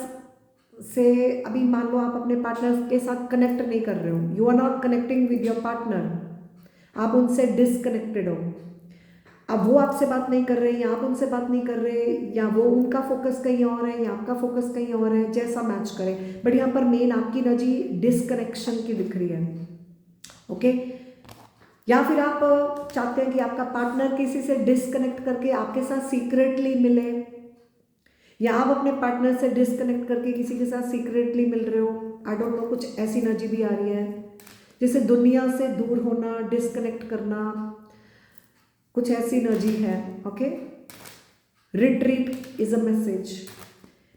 से अभी मान लो आप अपने पार्टनर के साथ कनेक्ट नहीं कर रहे हो, you are not connecting with your partner, आप उनसे डिसकनेक्टेड हो। अब वो आपसे बात नहीं कर रहे हैं या आप उनसे बात नहीं कर रहे, या वो उनका फोकस कहीं और है या आपका फोकस कहीं और है, जैसा मैच करे, बट यहाँ पर मेन आपकी एनर्जी डिसकनेक्शन की दिख रही है, ओके। या फिर आप चाहते हैं कि आपका पार्टनर किसी से डिसकनेक्ट करके आपके साथ सीक्रेटली मिले, या आप अपने पार्टनर से डिसकनेक्ट करके किसी के साथ सीक्रेटली मिल रहे हो। आई डोंट नो, कुछ ऐसी एनर्जी भी आ रही है जैसे दुनिया से दूर होना, डिसकनेक्ट करना, कुछ ऐसी एनर्जी है, okay. Retreat is a message.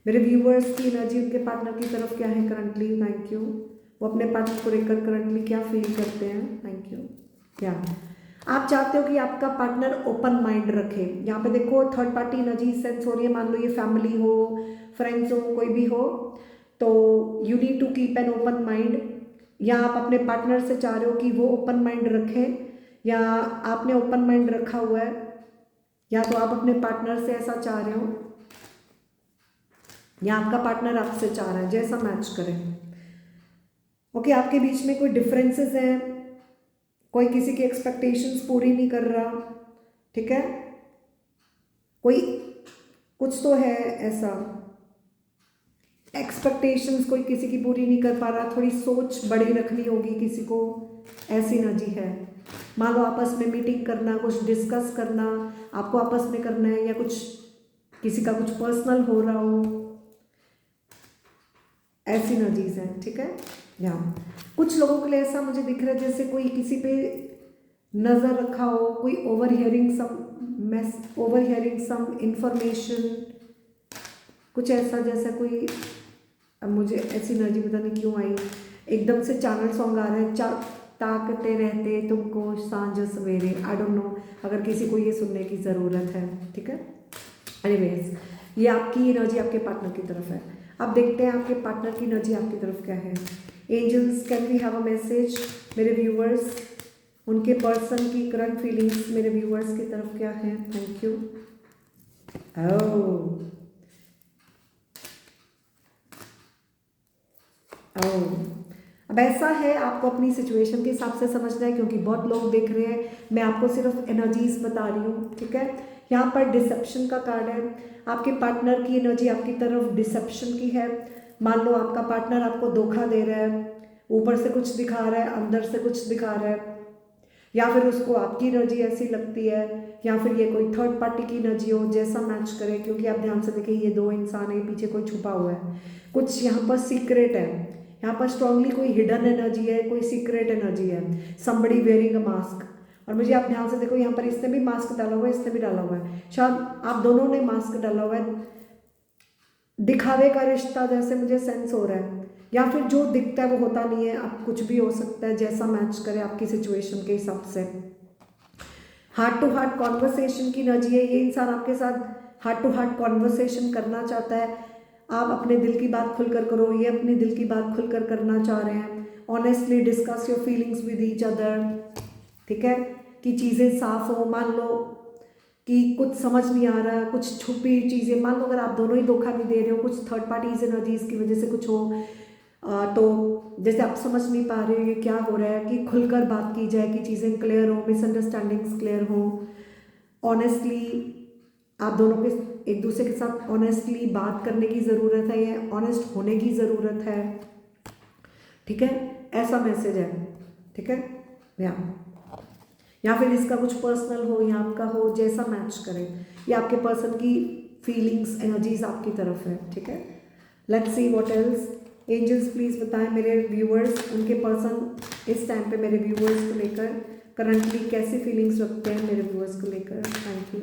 मेरे व्यूअर्स की एनर्जी उनके पार्टनर की तरफ क्या है करंटली, थैंक यू। वो अपने पार्टनर को लेकर करंटली क्या फील करते हैं, थैंक यू। क्या आप चाहते हो कि आपका पार्टनर ओपन माइंड रखे। यहाँ पे देखो थर्ड पार्टी एनर्जी सेंस हो रही है, मान लो ये फैमिली हो, फ्रेंड्स हो, कोई भी हो, तो you need to keep an open mind. या आप अपने पार्टनर से चाह रहे हो कि वो ओपन माइंड रखें, या आपने ओपन माइंड रखा हुआ है, या तो आप अपने पार्टनर से ऐसा चाह रहे हो या आपका पार्टनर आपसे चाह रहा है, जैसा मैच करें, ओके। आपके बीच में कोई डिफरेंसेस हैं, कोई किसी की एक्सपेक्टेशंस पूरी नहीं कर रहा, ठीक है, कोई कुछ तो है ऐसा, एक्सपेक्टेशंस कोई किसी की पूरी नहीं कर पा रहा, थोड़ी सोच बड़ी रखनी होगी किसी को, ऐसी एनर्जी है। मान लो आपस में मीटिंग करना, कुछ डिस्कस करना आपको आपस में करना है, या कुछ किसी का कुछ पर्सनल हो रहा हो, ऐसी एनर्जीज हैं, ठीक है। या कुछ लोगों के लिए ऐसा मुझे दिख रहा है जैसे कोई किसी पे नज़र रखा हो, कोई ओवर हियरिंग सम इंफॉर्मेशन, कुछ ऐसा जैसा कोई अब मुझे ऐसी एनर्जी पता नहीं क्यों आई, एकदम से चैनल सॉन्ग आ रहा है, ताकते रहते तुमको सांझ सवेरे। आई डोंट नो अगर किसी को ये सुनने की ज़रूरत है, ठीक है। एनीवेज, ये आपकी एनर्जी आपके पार्टनर की तरफ है। अब देखते हैं आपके पार्टनर की एनर्जी आपकी तरफ क्या है। Angels, can we have a message मेरे व्यूअर्स, उनके पर्सन की करंट फीलिंग्स मेरे व्यूअर्स की तरफ क्या है। Thank you. ओह अब ऐसा है, आपको अपनी सिचुएशन के हिसाब से समझना है, क्योंकि बहुत लोग देख रहे हैं, मैं आपको सिर्फ एनर्जीज बता रही हूँ, ठीक है। यहाँ पर डिसेप्शन का कार्ड है, आपके पार्टनर की एनर्जी आपकी तरफ डिसेप्शन की है। मान लो आपका पार्टनर आपको धोखा दे रहा है, ऊपर से कुछ दिखा रहा है, अंदर से कुछ दिखा रहा है, या फिर उसको आपकी एनर्जी ऐसी लगती है, या फिर ये कोई थर्ड पार्टी की एनर्जी हो, जैसा मैच करे। क्योंकि आप ध्यान से देखिए, ये दो इंसान है, पीछे कोई छुपा हुआ है, कुछ यहाँ पर सीक्रेट है, यहाँ पर स्ट्रांगली कोई हिडन एनर्जी है, कोई सीक्रेट एनर्जी है, समबडी वेयरिंग अ मास्क। और मुझे आप ध्यान से देखो, यहाँ पर इसने भी मास्क डाला हुआ है, इसने भी डाला हुआ है, शायद आप दोनों ने मास्क डाला हुआ है। दिखावे का रिश्ता जैसे मुझे सेंस हो रहा है, या फिर जो दिखता है वो होता नहीं है। अब कुछ भी हो सकता है, जैसा मैच करे आपकी सिचुएशन के हिसाब से। हार्ट टू हार्ट कॉन्वर्सेशन की एनर्जी है, ये इंसान आपके साथ हार्ट टू हार्ट कॉन्वर्सेशन करना चाहता है। आप अपने दिल की बात खुलकर करो, ये अपने दिल की बात खुलकर करना चाह रहे हैं। Honestly discuss your feelings with each other, ठीक है, कि चीज़ें साफ हो। मान लो कि कुछ समझ नहीं आ रहा, कुछ छुपी चीज़ें, मान लो अगर आप दोनों ही धोखा नहीं दे रहे हो, कुछ थर्ड पार्टीज एनर्जीज की वजह से कुछ हो, तो जैसे आप समझ नहीं पा रहे हो ये क्या हो रहा है, कि खुलकर बात की जाए, कि चीज़ें क्लियर हो, मिसअंडरस्टैंडिंग्स क्लियर हो। ऑनेस्टली आप दोनों के एक दूसरे के साथ ऑनेस्टली बात करने की ज़रूरत है, या ऑनेस्ट होने की ज़रूरत है, ठीक है, ऐसा मैसेज है, ठीक है। या फिर इसका कुछ पर्सनल हो या आपका हो, जैसा मैच करे, या आपके पर्सन की फीलिंग्स एनर्जीज आपकी तरफ है, ठीक है। Let's see what else. Angels please बताएं मेरे व्यूअर्स, उनके पर्सन इस टाइम पे मेरे व्यूअर्स को लेकर करंटली कैसी फीलिंग्स रखते हैं मेरे व्यूअर्स को लेकर। Thank you.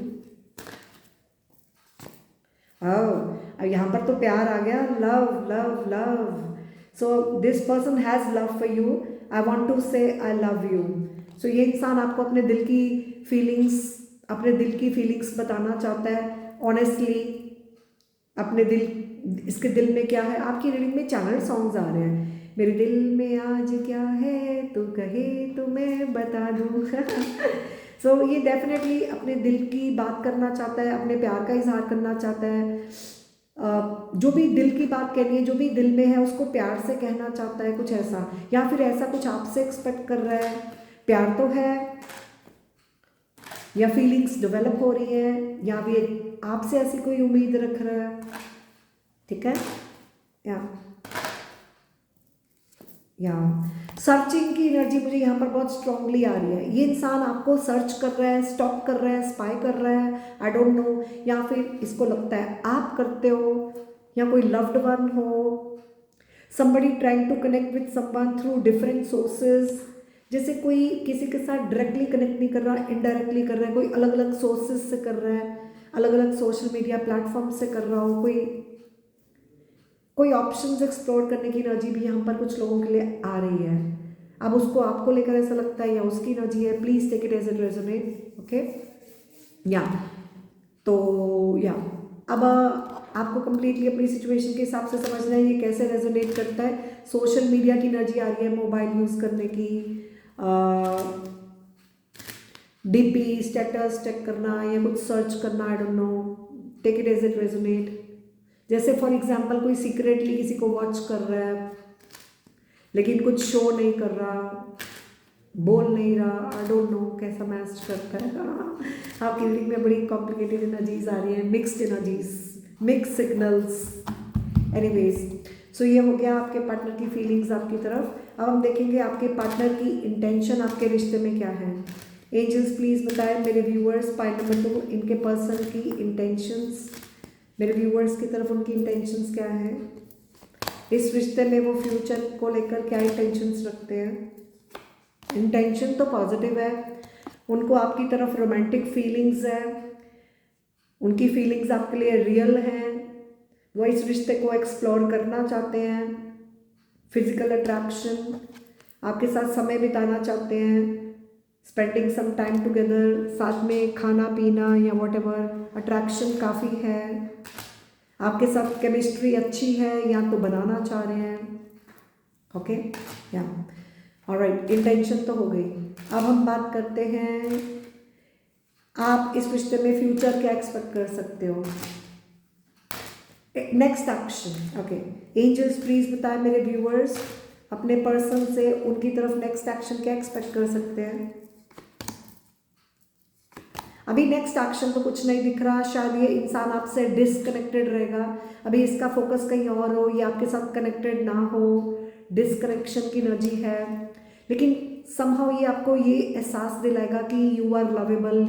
अब यहाँ पर तो प्यार आ गया, love love love. So this person has love for you, I want to say I love you. सो ये इंसान आपको अपने दिल की फीलिंग्स बताना चाहता है ऑनेस्टली। अपने दिल, इसके दिल में क्या है, आपकी रीडिंग में चैनल सॉन्ग्स आ रहे हैं। मेरे दिल में आज क्या है तू कहे तो मैं बता दूँ। सो ये डेफिनेटली अपने दिल की बात करना चाहता है, अपने प्यार का इजहार करना चाहता है। जो भी दिल की बात कहनी है, जो भी दिल में है, उसको प्यार से कहना चाहता है, कुछ ऐसा, या फिर ऐसा कुछ आपसे एक्सपेक्ट कर रहा है। प्यार तो है, या फीलिंग्स डेवलप हो रही है, या भी आपसे ऐसी कोई उम्मीद रख रहा है, ठीक है। या सर्चिंग की एनर्जी मुझे यहाँ पर बहुत स्ट्रांगली आ रही है। ये इंसान आपको सर्च कर रहा है, स्टॉक कर रहा है, स्पाई कर रहा है, आई डोंट नो, या फिर इसको लगता है आप करते हो, या कोई लव्ड वन हो, somebody trying to connect with someone through different sources। जैसे कोई किसी के साथ डायरेक्टली कनेक्ट नहीं कर रहा, इनडायरेक्टली कर रहा है, कोई अलग अलग सोर्सेज से कर रहा है, अलग अलग सोशल मीडिया प्लेटफॉर्म से कर रहा हो, कोई ऑप्शंस एक्सप्लोर करने की एनर्जी भी यहाँ पर कुछ लोगों के लिए आ रही है। अब उसको आपको लेकर ऐसा लगता है, या उसकी एनर्जी है, please take it as it resonate, okay. या तो अब आपको कंप्लीटली अपनी सिचुएशन के हिसाब से समझना है ये कैसे रेजोनेट करता है। सोशल मीडिया की एनर्जी आ रही है, मोबाइल यूज़ करने की, डीपी स्टेटस चेक करना, या कुछ सर्च करना, I don't know, take it as it resonate. जैसे फॉर एग्जांपल कोई सीक्रेटली किसी को वॉच कर रहा है, लेकिन कुछ शो नहीं कर रहा, बोल नहीं रहा, आई डोंट नो कैसा मैच करता है। आपकी रीडिंग में बड़ी कॉम्प्लिकेटेड एनर्जीज आ रही है, mixed energies, mix signals. Anyways, so ये हो गया आपके पार्टनर की फीलिंग्स आपकी तरफ। अब हम देखेंगे आपके पार्टनर की इंटेंशन आपके रिश्ते में क्या है। एंजल्स प्लीज बताएं मेरे व्यूअर्स, पॉइंट नंबर 2, इनके पर्सन की इंटेंशंस, मेरे व्यूअर्स की तरफ उनकी इंटेंशंस क्या है इस रिश्ते में, वो फ्यूचर को लेकर क्या इंटेंशंस रखते हैं। इंटेंशन तो पॉजिटिव है, उनको आपकी तरफ रोमांटिक फीलिंग्स है, उनकी फीलिंग्स आपके लिए रियल हैं, वो इस रिश्ते को एक्सप्लोर करना चाहते हैं, फिजिकल अट्रैक्शन, आपके साथ समय बिताना चाहते हैं, स्पेंडिंग सम टाइम टुगेदर, साथ में खाना पीना या व्हाटएवर, अट्रैक्शन काफ़ी है, आपके साथ केमिस्ट्री अच्छी है या तो बनाना चाह रहे हैं। ओके, या ऑलराइट, इंटेंशन तो हो गई। अब हम बात करते हैं आप इस रिश्ते में फ्यूचर क्या एक्सपेक्ट कर सकते हो। Next action, okay, angels please बताएं मेरे व्यूअर्स अपने पर्सन से उनकी तरफ नेक्स्ट एक्शन क्या एक्सपेक्ट कर सकते हैं। अभी नेक्स्ट एक्शन तो कुछ नहीं दिख रहा, शायद ये इंसान आपसे डिसकनेक्टेड रहेगा, अभी इसका फोकस कहीं और हो, ये आपके साथ कनेक्टेड ना हो, डिसकनेक्शन की एनर्जी है, लेकिन समहाउ ये आपको ये एहसास दिलाएगा कि you are lovable,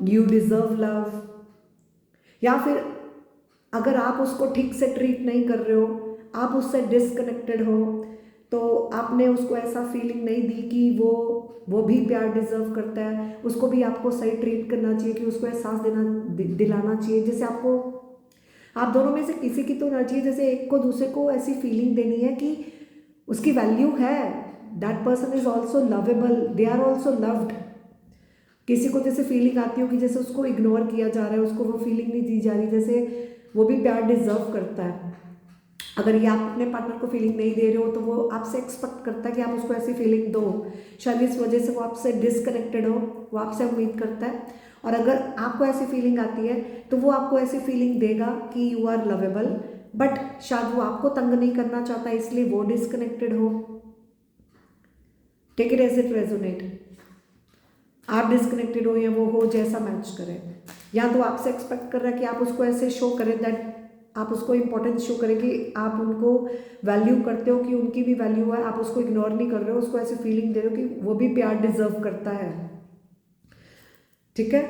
you deserve love. या फिर अगर आप उसको ठीक से ट्रीट नहीं कर रहे हो, आप उससे डिसकनेक्टेड हो, तो आपने उसको ऐसा फीलिंग नहीं दी कि वो भी प्यार डिजर्व करता है, उसको भी आपको सही ट्रीट करना चाहिए, कि उसको एहसास दिलाना चाहिए। जैसे आपको, आप दोनों में से किसी की तो एनर्जी है जैसे एक को दूसरे को ऐसी फीलिंग देनी है कि उसकी वैल्यू है, that person is also lovable, they are also loved. किसी को जैसे फीलिंग आती हो कि जैसे उसको इग्नोर किया जा रहा है, उसको वो फीलिंग नहीं दी जा रही, जैसे वो भी प्यार डिजर्व करता है। अगर ये आप अपने पार्टनर को फीलिंग नहीं दे रहे हो तो वो आपसे एक्सपेक्ट करता है कि आप उसको ऐसी फीलिंग दो, शायद इस वजह से वो आपसे डिसकनेक्टेड हो, वो आपसे उम्मीद करता है। और अगर आपको ऐसी फीलिंग आती है तो वो आपको ऐसी फीलिंग देगा कि यू आर लवेबल, बट शायद वो आपको तंग नहीं करना चाहता, इसलिए वो डिसकनेक्टेड हो। Take it as it resonate, आप डिसकनेक्टेड हो या वो हो, जैसा मैच करे। या तो आपसे एक्सपेक्ट कर रहा है कि आप उसको ऐसे शो करें, दैट आप उसको इंपॉर्टेंस शो करें कि आप उनको वैल्यू करते हो, कि उनकी भी वैल्यू है, आप उसको इग्नोर नहीं कर रहे हो, उसको ऐसे फीलिंग दे रहे हो कि वो भी प्यार डिजर्व करता है। ठीक है,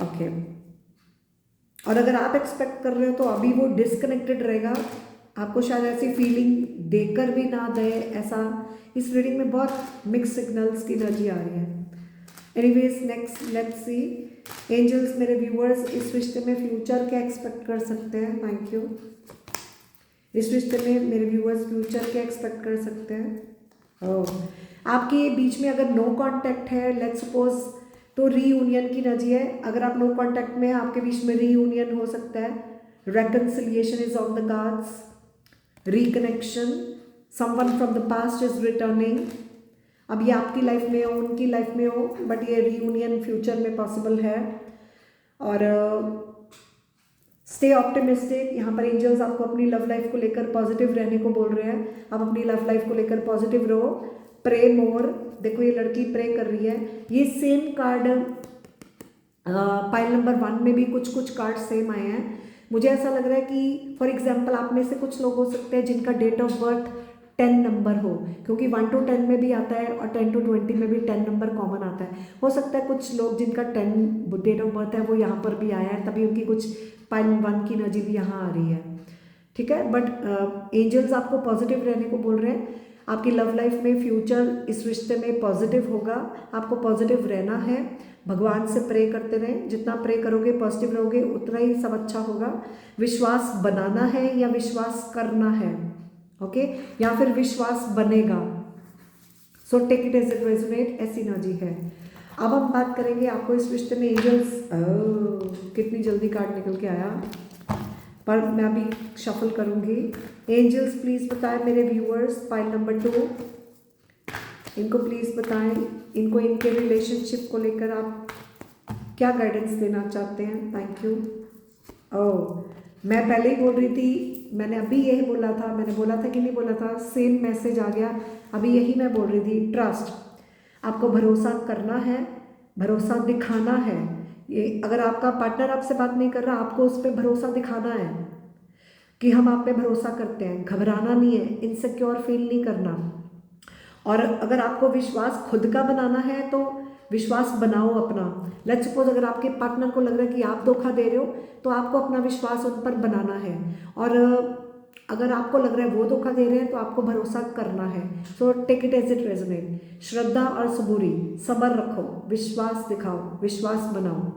ओके। और अगर आप एक्सपेक्ट कर रहे हो तो अभी वो डिसकनेक्टेड रहेगा, आपको शायद ऐसी फीलिंग देकर भी ना दे, ऐसा इस रीडिंग में बहुत मिक्स सिग्नल्स की एनर्जी आ रही है। Anyways, next let's see angels मेरे व्यूअर्स इस रिश्ते में फ्यूचर क्या एक्सपेक्ट कर सकते हैं। Thank you. इस रिश्ते में मेरे व्यूअर्स फ्यूचर क्या एक्सपेक्ट कर सकते हैं। ओह, आपके बीच में अगर नो कांटेक्ट है, लेट्स सपोज, तो रीयूनियन की एनर्जी है। अगर आप नो कांटेक्ट में, आपके बीच में रीयूनियन हो सकता है, reconciliation is on the cards, reconnection, someone from the past is returning. अब ये आपकी लाइफ में हो, उनकी लाइफ में हो, बट ये रीयूनियन फ्यूचर में पॉसिबल है। और स्टे ऑप्टिमिस्टिक, यहाँ पर एंजल्स आपको अपनी लव लाइफ को लेकर पॉजिटिव रहने को बोल रहे हैं। आप अपनी लव लाइफ को लेकर पॉजिटिव रहो, प्रे मोर। देखो ये लड़की प्रे कर रही है। ये सेम कार्ड पाइल नंबर 1 में भी कुछ कार्ड सेम आए हैं। मुझे ऐसा लग रहा है कि फॉर एग्जाम्पल आप में से कुछ लोग हो सकते हैं जिनका डेट ऑफ बर्थ 10 नंबर हो, क्योंकि 1 to 10 में भी आता है और 10 to 20 में भी 10 नंबर कॉमन आता है। हो सकता है कुछ लोग जिनका 10 डेट ऑफ बर्थ है वो यहाँ पर भी आया है, तभी उनकी कुछ पाइल 1 की एनर्जी भी यहाँ आ रही है। ठीक है, बट एंजल्स आपको पॉजिटिव रहने को बोल रहे हैं। आपकी लव लाइफ में फ्यूचर इस रिश्ते में पॉजिटिव होगा, आपको पॉजिटिव रहना है। भगवान से प्रे करते रहें, जितना प्रे करोगे पॉजिटिव रहोगे उतना ही सब अच्छा होगा। विश्वास बनाना है या विश्वास करना है, ओके, या फिर विश्वास बनेगा। So take it as it resonate, ऐसी एनर्जी है। अब हम बात करेंगे आपको इस रिश्ते में एंजल्स, कितनी जल्दी कार्ड निकल के आया, पर मैं अभी शफल करूंगी। एंजल्स प्लीज बताएं मेरे व्यूअर्स पाइल नंबर 2, इनको प्लीज बताएं, इनको इनके रिलेशनशिप को लेकर आप क्या गाइडेंस देना चाहते हैं। Thank you. ओह, मैं पहले ही बोल रही थी, मैंने अभी यही बोला था, मैंने बोला था कि नहीं बोला था, सेम मैसेज आ गया। अभी यही मैं बोल रही थी, ट्रस्ट, आपको भरोसा करना है, भरोसा दिखाना है। ये अगर आपका पार्टनर आपसे बात नहीं कर रहा, आपको उस पर भरोसा दिखाना है कि हम आप पे भरोसा करते हैं, घबराना नहीं है, इनसिक्योर फील नहीं करना। और अगर आपको विश्वास खुद का बनाना है तो विश्वास बनाओ अपना। लेट्स सपोज अगर आपके पार्टनर को लग रहा है कि आप धोखा दे रहे हो, तो आपको अपना विश्वास उन पर बनाना है। और अगर आपको लग रहा है वो धोखा दे रहे हैं तो आपको भरोसा करना है। So take it as it resonate. श्रद्धा और सबूरी, सब्र रखो, विश्वास दिखाओ, विश्वास बनाओ।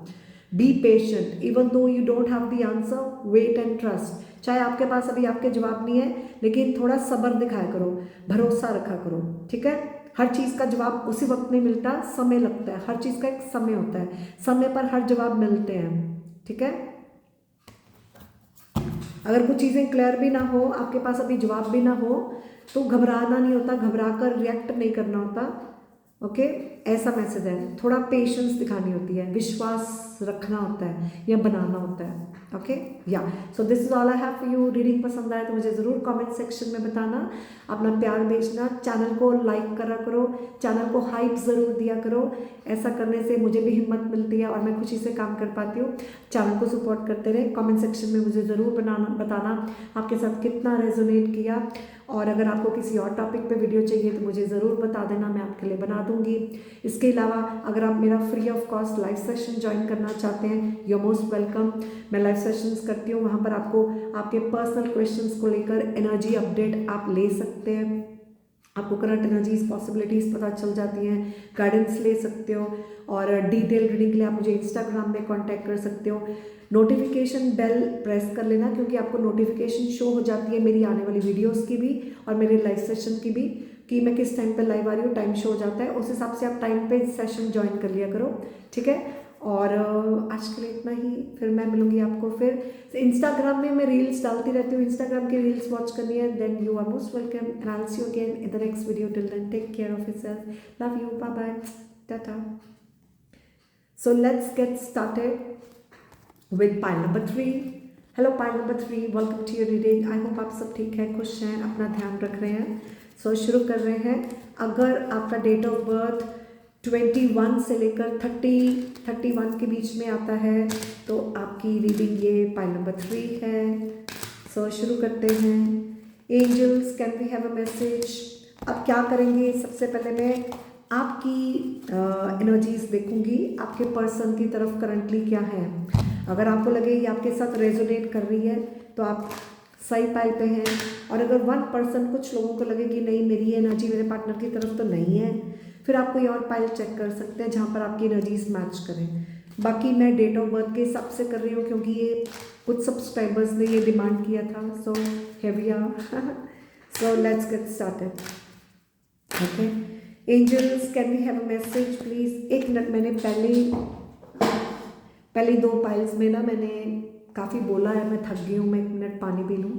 Be patient even though you don't have the answer, wait and trust. चाहे आपके पास अभी आपके जवाब नहीं है, लेकिन थोड़ा सब्र दिखाया करो, भरोसा रखा करो, ठीक है। हर चीज़ का जवाब उसी वक्त नहीं मिलता, समय लगता है, हर चीज़ का एक समय होता है, समय पर हर जवाब मिलते हैं, ठीक है। अगर कुछ चीज़ें क्लियर भी ना हो, आपके पास अभी जवाब भी ना हो, तो घबराना नहीं होता, घबरा कर रिएक्ट नहीं करना होता, ओके। ऐसा मैसेज है, थोड़ा पेशेंस दिखानी होती है, विश्वास रखना होता है या बनाना होता है, ओके। या so this is all I have for you. Reading पसंद आए तो मुझे ज़रूर कमेंट सेक्शन में बताना, अपना प्यार भेजना, चैनल को लाइक करा करो, चैनल को हाइप ज़रूर दिया करो। ऐसा करने से मुझे भी हिम्मत मिलती है और मैं खुशी से काम कर पाती हूँ। चैनल को सपोर्ट करते रहे। कमेंट सेक्शन में मुझे ज़रूर बताना आपके साथ कितना रेजोनेट किया, और अगर आपको किसी और टॉपिक पे वीडियो चाहिए तो मुझे ज़रूर बता देना, मैं आपके लिए बना दूंगी। इसके अलावा अगर आप मेरा free of cost live session join करना चाहते हैं, यू मोस्ट वेलकम। मैं लाइव सेशंस करती हूँ, वहाँ पर आपको आपके पर्सनल क्वेश्चंस को लेकर एनर्जी अपडेट आप ले सकते हैं, आपको करंट एनर्जीज पॉसिबिलिटीज़ पता चल जाती हैं, गाइडेंस ले सकते हो, और डिटेल रीडिंग के लिए आप मुझे इंस्टाग्राम में कांटेक्ट कर सकते हो। नोटिफिकेशन बेल प्रेस कर लेना, क्योंकि आपको नोटिफिकेशन शो हो जाती है मेरी आने वाली वीडियोस की भी और मेरे लाइव सेशन की भी, कि मैं किस टाइम पे लाइव आ रही हूँ, टाइम शो हो जाता है, उस हिसाब से आप टाइम पे सेशन ज्वाइन कर लिया करो, ठीक है। और आज के लिए इतना ही, फिर मैं मिलूंगी आपको फिर इंस्टाग्राम में, मैं रील्स डालती रहती हूँ, इंस्टाग्राम की रील्स वॉच करनी है, then you are most welcome and I will see you again in the next video. Till then take care of yourself, love you, bye bye, tata. So let's get started with pile number 3. Hello pile number 3, welcome to your reading. I hope आप सब ठीक है, खुश हैं, अपना ध्यान रख रहे हैं। सो शुरू कर रहे हैं। अगर आपका डेट ऑफ बर्थ 21 से लेकर 31 के बीच में आता है तो आपकी रीडिंग ये पाइल नंबर 3 है। सो शुरू करते हैं। Angels, can we have a message? अब क्या करेंगे, सबसे पहले मैं आपकी एनर्जीज देखूंगी, आपके पर्सन की तरफ करंटली क्या है। अगर आपको लगे ये आपके साथ रेजोनेट कर रही है तो आप सही पाइल पे हैं, और अगर 1% कुछ लोगों को लगे कि नहीं मेरी एनर्जी मेरे पार्टनर की तरफ तो नहीं है, फिर आप कोई और पाइल चेक कर सकते हैं जहाँ पर आपकी एनर्जीज मैच करें। बाकी मैं डेट ऑफ बर्थ के हिसाब से कर रही हूँ, क्योंकि ये कुछ सब्सक्राइबर्स ने ये डिमांड किया था। सो हेविया so let's get started, okay. Angels, can we have a message please? एक मिनट, मैंने पहले 2 पाइल्स में ना मैंने काफ़ी बोला है, मैं थक गई हूँ, मैं 1 मिनट पानी पी लूँ।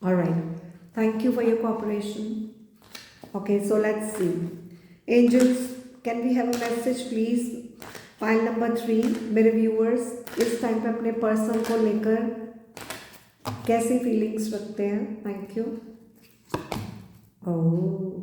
Alright, thank you for your cooperation. Okay, so let's see. Angels, can we have a message please? File number 3, मेरे व्यूअर्स इस टाइम पे अपने पर्सन को लेकर कैसी फीलिंग्स रखते हैं? Thank you. ओह,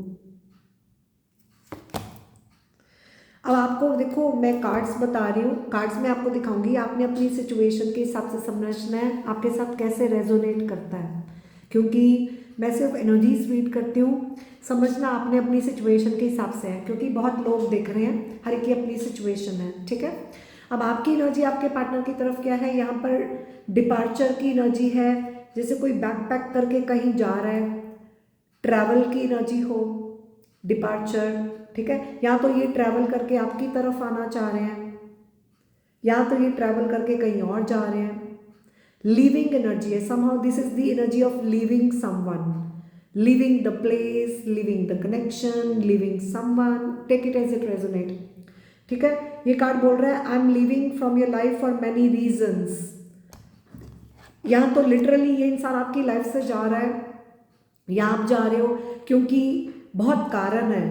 अब आपको देखो, मैं कार्ड्स बता रही हूँ, कार्ड्स में आपको दिखाऊंगी, आपने अपनी सिचुएशन के हिसाब से समझना है आपके साथ कैसे रेजोनेट करता है, क्योंकि मैं सिर्फ एनर्जीज रीड करती हूँ। समझना आपने अपनी सिचुएशन के हिसाब से है, क्योंकि बहुत लोग देख रहे हैं, हर एक की अपनी सिचुएशन है, ठीक है। अब आपकी एनर्जी आपके पार्टनर की तरफ क्या है? यहाँ पर डिपार्चर की एनर्जी है, जैसे कोई बैग पैक करके कहीं जा रहा है, ट्रैवल की एनर्जी हो, डिपार्चर, ठीक है। या तो ये ट्रैवल करके आपकी तरफ आना चाह रहे हैं, या तो ये ट्रैवल करके कहीं और जा रहे हैं। लिविंग एनर्जी है, somehow this is the energy of leaving someone, leaving the place, leaving the connection, leaving someone, take it as it resonate, ठीक है। ये कार्ड बोल रहा है I am leaving from your life for many reasons. यहाँ तो literally ये इंसान आपकी लाइफ से जा रहा है, या आप जा रहे हो, क्योंकि बहुत कारण है,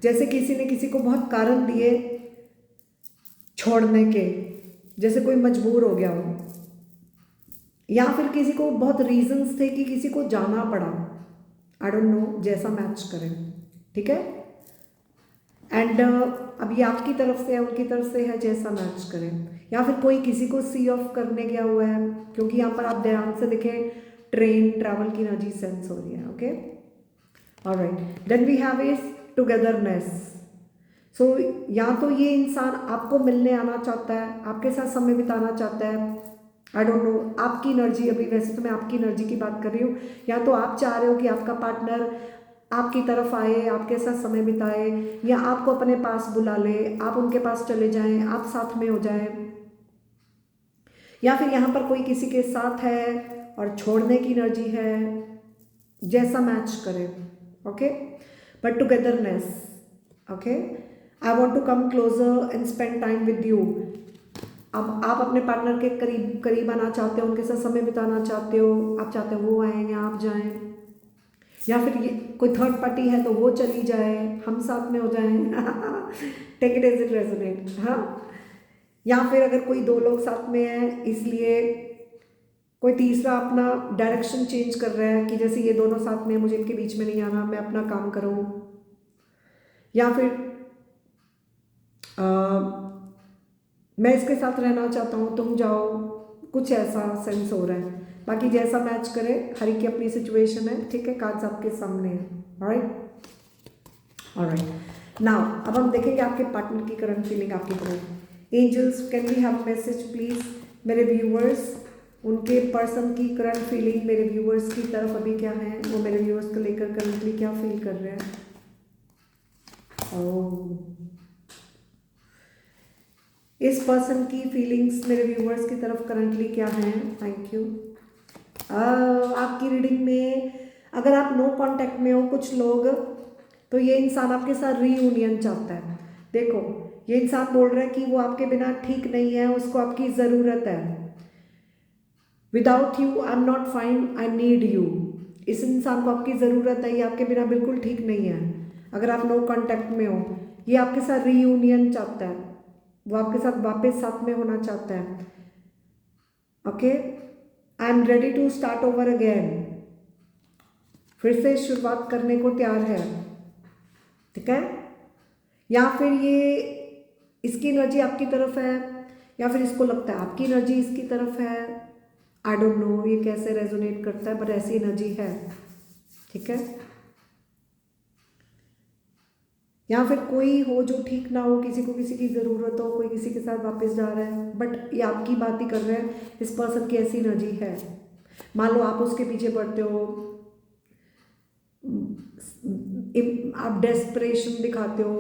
जैसे किसी ने किसी को बहुत कारण दिए छोड़ने के, जैसे कोई मजबूर हो गया हो, या फिर किसी को बहुत रीजंस थे कि किसी को जाना पड़ा, आई डोंट नो, जैसा मैच करें, ठीक है। एंड अब ये आपकी तरफ से है, उनकी तरफ से है, जैसा मैच करें। या फिर कोई किसी को सी ऑफ करने गया हुआ है, क्योंकि यहाँ पर आप ध्यान से देखें, ट्रेन ट्रैवल की एनर्जी सेंस हो रही है, okay. Alright, then we have is togetherness. So या तो ये इंसान आपको मिलने आना चाहता है, आपके साथ समय बिताना चाहता है, आई डोंट नो आपकी एनर्जी, अभी वैसे तो मैं आपकी एनर्जी की बात कर रही हूँ। या तो आप चाह रहे हो कि आपका पार्टनर आपकी तरफ आए, आपके साथ समय बिताए, या आपको अपने पास बुला ले, आप उनके पास चले जाएं, आप साथ में हो जाएं, या फिर यहाँ पर कोई किसी के साथ है और छोड़ने की एनर्जी है, जैसा मैच करे। Okay, but togetherness. Okay, I want to come closer and spend time with you. अब आप अपने पार्टनर के करीब करीब आना चाहते हो, उनके साथ समय बिताना चाहते हो, आप चाहते हो वो आए या आप जाएं, या फिर ये कोई थर्ड पार्टी है तो वो चली जाए, हम साथ में हो जाएं। Take it as it resonate. हाँ, या फिर अगर कोई दो लोग साथ में हैं इसलिए कोई तीसरा अपना डायरेक्शन चेंज कर रहा है कि जैसे ये दोनों साथ में, मुझे इनके बीच में नहीं आना, मैं अपना काम करूं, या फिर मैं इसके साथ रहना चाहता हूँ, तुम जाओ, कुछ ऐसा सेंस हो रहा है। बाकी जैसा मैच करे, हर एक की अपनी सिचुएशन है, ठीक है, कार्ड्स आपके सामने है। ऑलराइट, ऑलराइट, नाउ अब हम देखेंगे आपके पार्टनर की करंट फीलिंग आपकी तरफ। Angels, can we have message please मेरे व्यूअर्स, उनके पर्सन की करंट फीलिंग मेरे व्यूअर्स की तरफ अभी क्या है, वो मेरे व्यूअर्स को लेकर करंटली क्या फील कर रहे हैं। ओह, इस पर्सन की फीलिंग्स मेरे व्यूअर्स की तरफ करंटली क्या हैं। Thank you. आपकी रीडिंग में अगर आप नो कांटेक्ट में हो कुछ लोग, तो ये इंसान आपके साथ रीयूनियन चाहता है। देखो, ये इंसान बोल रहा है कि वो आपके बिना ठीक नहीं है, उसको आपकी ज़रूरत है। Without you I am not fine, I need you. इस इंसान को आपकी ज़रूरत है, ये आपके बिना बिल्कुल ठीक नहीं है। अगर आप नो कांटेक्ट में हो, ये आपके साथ रीयूनियन चाहता है, वो आपके साथ वापस साथ में होना चाहता है। Okay, I am ready to start over again, फिर से शुरुआत करने को तैयार है, ठीक है। या फिर ये इसकी एनर्जी आपकी तरफ है, या फिर इसको लगता है आपकी एनर्जी इसकी तरफ है। आई डोंट नो ये कैसे रेजोनेट करता है, बट ऐसी एनर्जी है, ठीक है। या फिर कोई हो जो ठीक ना हो, किसी को किसी की ज़रूरत हो, कोई किसी के साथ वापस जा रहा है, बट ये आपकी बात ही कर रहे हैं। इस पर्सन की ऐसी एनर्जी है। मान लो आप उसके पीछे पड़ते हो, आप डेस्परेशन दिखाते हो,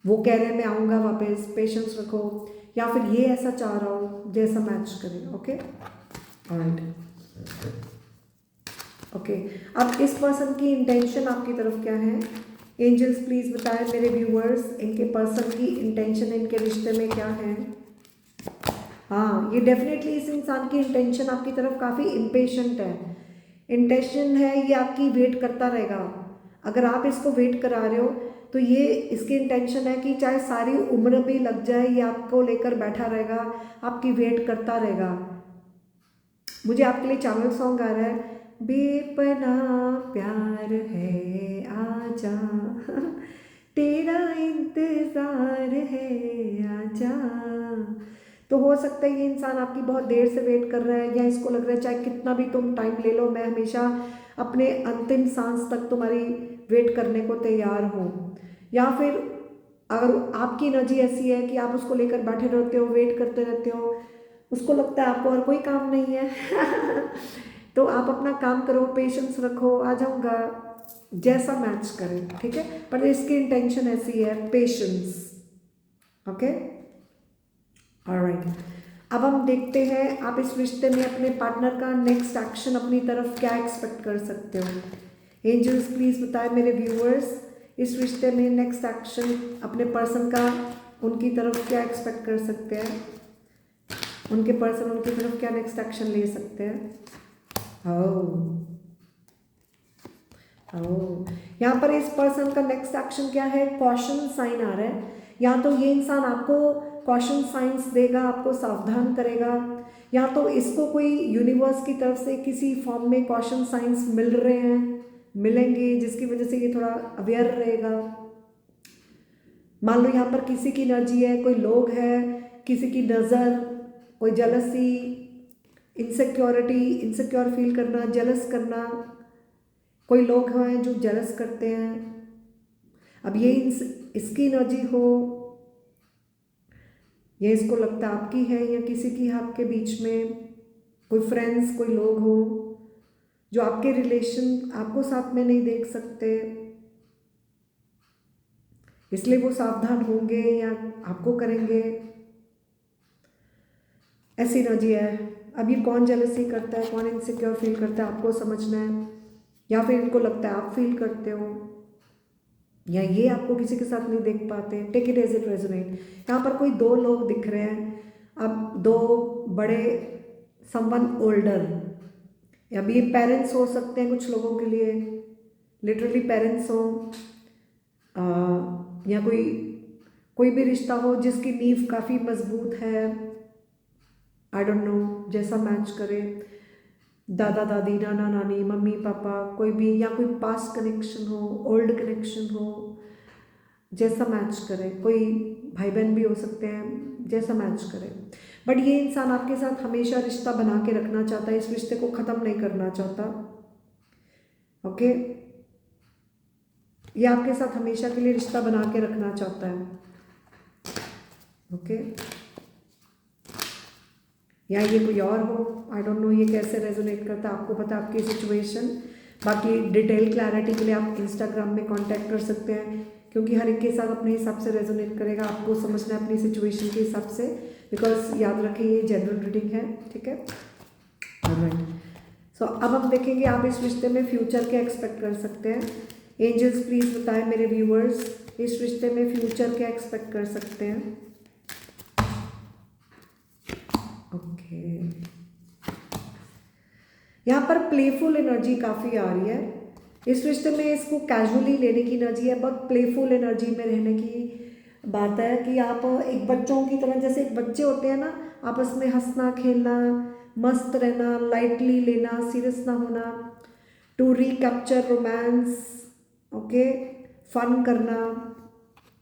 वो कह रहे हैं मैं आऊँगा वापस, पेशेंस रखो, या फिर ये ऐसा चाह रहा हो जैसा मैच करे। Okay, alright, okay. अब इस पर्सन की इंटेंशन आपकी तरफ क्या है, एंजल्स प्लीज बताएं मेरे व्यूअर्स, इनके पर्सन की इंटेंशन इनके रिश्ते में क्या है। हाँ, ये डेफिनेटली इस इंसान की इंटेंशन आपकी तरफ काफ़ी इम्पेशेंट है। इंटेंशन है ये आपकी वेट करता रहेगा। अगर आप इसको वेट करा रहे हो तो ये इसकी इंटेंशन है कि चाहे सारी उम्र भी लग जाए, ये आपको लेकर बैठा रहेगा, आपकी वेट करता रहेगा। मुझे आपके लिए चैनल सॉन्ग आ रहा है, बेपना प्यार है आजा, तेरा इंतजार है आजा। तो हो सकता है ये इंसान आपकी बहुत देर से वेट कर रहा है, या इसको लग रहा है चाहे कितना भी तुम टाइम ले लो, मैं हमेशा अपने अंतिम सांस तक तुम्हारी वेट करने को तैयार हूँ। या फिर अगर आपकी एनर्जी ऐसी है कि आप उसको लेकर बैठे रहते हो, वेट करते रहते हो, उसको लगता है आपको और कोई काम नहीं है। तो आप अपना काम करो, पेशेंस रखो, आ जाऊँगा, जैसा मैच करें, ठीक है। पर इसकी इंटेंशन ऐसी है, पेशेंस। Okay, alright. अब हम देखते हैं आप इस रिश्ते में अपने पार्टनर का नेक्स्ट एक्शन अपनी तरफ क्या एक्सपेक्ट कर सकते हो। एंजल्स प्लीज बताएं मेरे व्यूअर्स, इस रिश्ते में नेक्स्ट एक्शन अपने पर्सन का उनकी तरफ क्या एक्सपेक्ट कर सकते हैं, उनके पर्सन उनकी तरफ क्या नेक्स्ट एक्शन ले सकते हैं। ओह, ओह, यहाँ पर इस पर्सन का नेक्स्ट एक्शन क्या है, कॉशन साइन आ रहा है। या तो ये इंसान आपको कॉशन साइंस देगा, आपको सावधान करेगा, या तो इसको कोई यूनिवर्स की तरफ से किसी फॉर्म में कॉशन साइंस मिल रहे हैं, मिलेंगे, जिसकी वजह से ये थोड़ा अवेयर रहेगा। मान लो यहाँ पर किसी की एनर्जी है, कोई लोग है, किसी की नज़र, कोई जलसी, इनसिक्योरिटी, इनसिक्योर फील करना, जलस करना, कोई लोग हैं जो जलस करते हैं। अब ये इसकी एनर्जी हो, या इसको लगता है आपकी है या किसी की है आपके बीच में, कोई फ्रेंड्स कोई लोग हो जो आपके रिलेशन आपको साथ में नहीं देख सकते, इसलिए वो सावधान होंगे या आपको करेंगे, ऐसी एनर्जी है। अब ये कौन जेलसी करता है, कौन इनसिक्योर फील करता है, आपको समझना है। या फिर इनको लगता है आप फील करते हो, या ये आपको किसी के साथ नहीं देख पाते। Take it as it resonate. यहाँ पर कोई दो लोग दिख रहे हैं, अब दो बड़े, समवन ओल्डर, अब ये पेरेंट्स हो सकते हैं कुछ लोगों के लिए, लिटरली पेरेंट्स हो, या कोई कोई भी रिश्ता हो जिसकी नींव काफ़ी मजबूत है। आई डोंट नो, जैसा मैच करे, दादा दादी, नाना नानी, मम्मी पापा, कोई भी, या कोई पास्ट कनेक्शन हो, ओल्ड कनेक्शन हो, जैसा मैच करे। कोई भाई बहन भी हो सकते हैं, जैसा मैच करे। बट ये इंसान आपके साथ हमेशा रिश्ता बना के रखना चाहता है, इस रिश्ते को ख़त्म नहीं करना चाहता। ओके, ये आपके साथ हमेशा के लिए रिश्ता बना के रखना चाहता है। ओके, या ये कोई और हो, आई डोंट नो ये कैसे रेजोनेट करता है, आपको पता है आपकी सिचुएशन। बाकी डिटेल क्लैरिटी के लिए आप इंस्टाग्राम में कांटेक्ट कर सकते हैं, क्योंकि हर एक के साथ अपने हिसाब से रेजोनेट करेगा। आपको समझना है अपनी सिचुएशन के हिसाब से, बिकॉज याद रखें ये जनरल रीडिंग है, ठीक है। ऑलराइट, सो अब हम देखेंगे आप इस रिश्ते में फ्यूचर क्या एक्सपेक्ट कर सकते हैं। एंजल्स प्लीज़ बताएं मेरे व्यूअर्स, इस रिश्ते में फ्यूचर क्या एक्सपेक्ट कर सकते हैं। ओके, यहाँ पर प्लेफुल एनर्जी काफ़ी आ रही है इस रिश्ते में। इसको कैजुअली लेने की एनर्जी है, बहुत प्लेफुल एनर्जी में रहने की बात है कि आप एक बच्चों की तरह, जैसे एक बच्चे होते हैं ना, आपस में हंसना खेलना, मस्त रहना, लाइटली लेना, सीरियस ना होना, to recapture romance, okay, fun करना,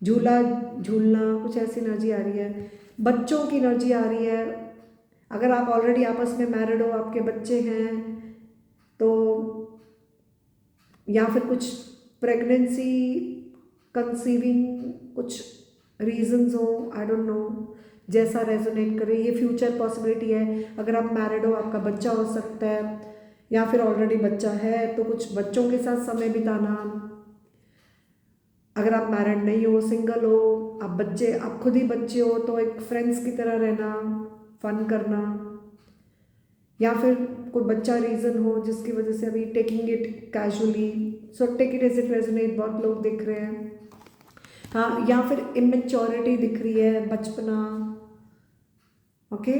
झूला झूलना, कुछ ऐसी एनर्जी आ रही है, बच्चों की एनर्जी आ रही है। अगर आप ऑलरेडी आपस में मैरिड हो, आपके बच्चे हैं तो, या फिर कुछ प्रेगनेंसी, कंसीविंग कुछ रीजंस हो, आई डोंट नो, जैसा रेजोनेट करे, ये फ्यूचर पॉसिबिलिटी है। अगर आप मैरिड हो, आपका बच्चा हो सकता है, या फिर ऑलरेडी बच्चा है तो कुछ बच्चों के साथ समय बिताना। अगर आप मैरिड नहीं हो, सिंगल हो, आप खुद ही बच्चे हो, तो एक फ्रेंड्स की तरह रहना, फन करना, या फिर कोई बच्चा रीज़न हो जिसकी वजह से अभी taking it casually. So take it as it resonate, बहुत लोग दिख रहे हैं। हाँ, या फिर इमेच्योरिटी दिख रही है, बचपना। ओके,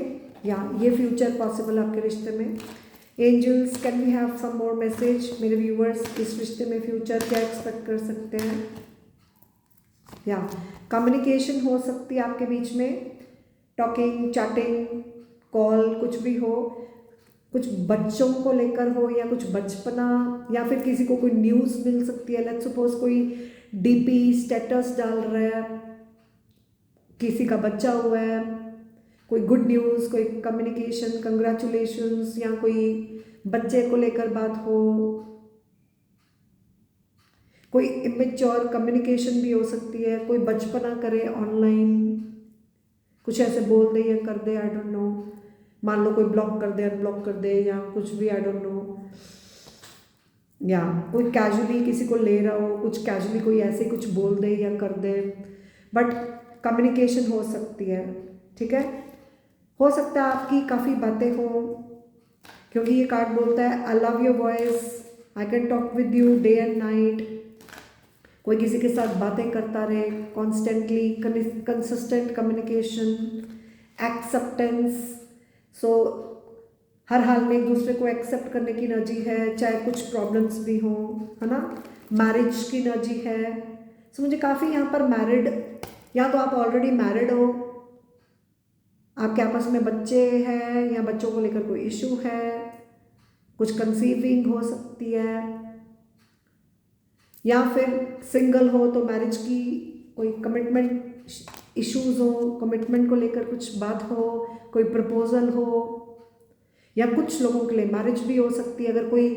या ये फ्यूचर पॉसिबल आपके रिश्ते में। Angels, can we have some more message मेरे व्यूअर्स, इस रिश्ते में फ्यूचर क्या एक्सपेक्ट कर सकते हैं। या कम्युनिकेशन हो सकती है आपके बीच में, टॉकिंग, चैटिंग, कॉल, कुछ भी हो, कुछ बच्चों को लेकर हो, या कुछ बचपना, या फिर किसी को कोई न्यूज़ मिल सकती है। लेट्स सपोज कोई डीपी स्टेटस डाल रहा है, किसी का बच्चा हुआ है, कोई गुड न्यूज़, कोई कम्युनिकेशन, कंग्रेचुलेशंस, या कोई बच्चे को लेकर बात हो, कोई इमेच्योर कम्युनिकेशन भी हो सकती है, कोई बचपना करे ऑनलाइन, कुछ ऐसे बोल दे या कर दे, आई डोंट नो। मान लो कोई ब्लॉक कर दे, अनब्लॉक कर दे, या कुछ भी, आई डोंट नो। या कोई कैजुअली किसी को ले रहा हो, कुछ कैजुअली कोई ऐसे कुछ बोल दे या कर दे, बट कम्युनिकेशन हो सकती है, ठीक है। हो सकता है आपकी काफ़ी बातें हो, क्योंकि ये कार्ड बोलता है I love your voice, I can talk with you day and night. कोई किसी के साथ बातें करता रहे कॉन्स्टेंटली, कंसिस्टेंट कम्युनिकेशन, एक्सेप्टेंस। सो हर हाल में एक दूसरे को एक्सेप्ट करने की एनर्जी है, चाहे कुछ प्रॉब्लम्स भी हो, है ना। मैरिज की एनर्जी है। सो मुझे काफ़ी यहाँ पर मैरिड, या तो आप ऑलरेडी मैरिड हो, आपके आपस में बच्चे हैं, या बच्चों को लेकर कोई इशू है, कुछ कंसीविंग हो सकती है, या फिर सिंगल हो तो मैरिज की कोई कमिटमेंट इश्यूज हो, कमिटमेंट को लेकर कुछ बात हो, कोई प्रपोजल हो, या कुछ लोगों के लिए मैरिज भी हो सकती है। अगर कोई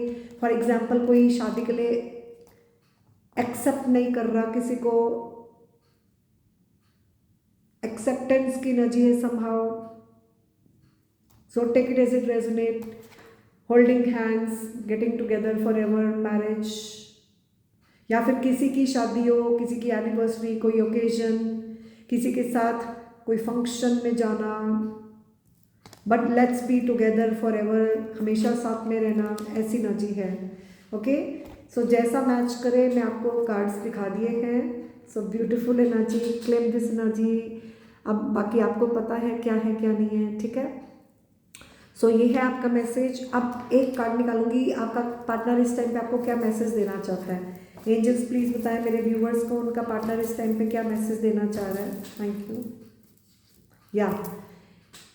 फॉर एग्जांपल कोई शादी के लिए एक्सेप्ट नहीं कर रहा, किसी को एक्सेप्टेंस की एनर्जी है somehow, so take it as it resonate, holding hands, getting together forever, marriage, या फिर किसी की शादी हो, किसी की एनिवर्सरी, कोई ओकेजन, किसी के साथ कोई फंक्शन में जाना, but let's be together for ever, हमेशा साथ में रहना, ऐसी एनर्जी है। ओके, सो जैसा मैच करे, मैं आपको कार्ड्स दिखा दिए हैं। So beautiful energy, claim this energy. अब बाकी आपको पता है क्या नहीं है, ठीक है। सो ये है आपका मैसेज। अब एक कार्ड निकालूंगी, आपका पार्टनर इस टाइम पे आपको क्या मैसेज देना चाहता है। एंजल्स प्लीज बताएं मेरे व्यूवर्स को उनका पार्टनर इस टाइम पे क्या मैसेज देना चाह रहा है। Thank you. या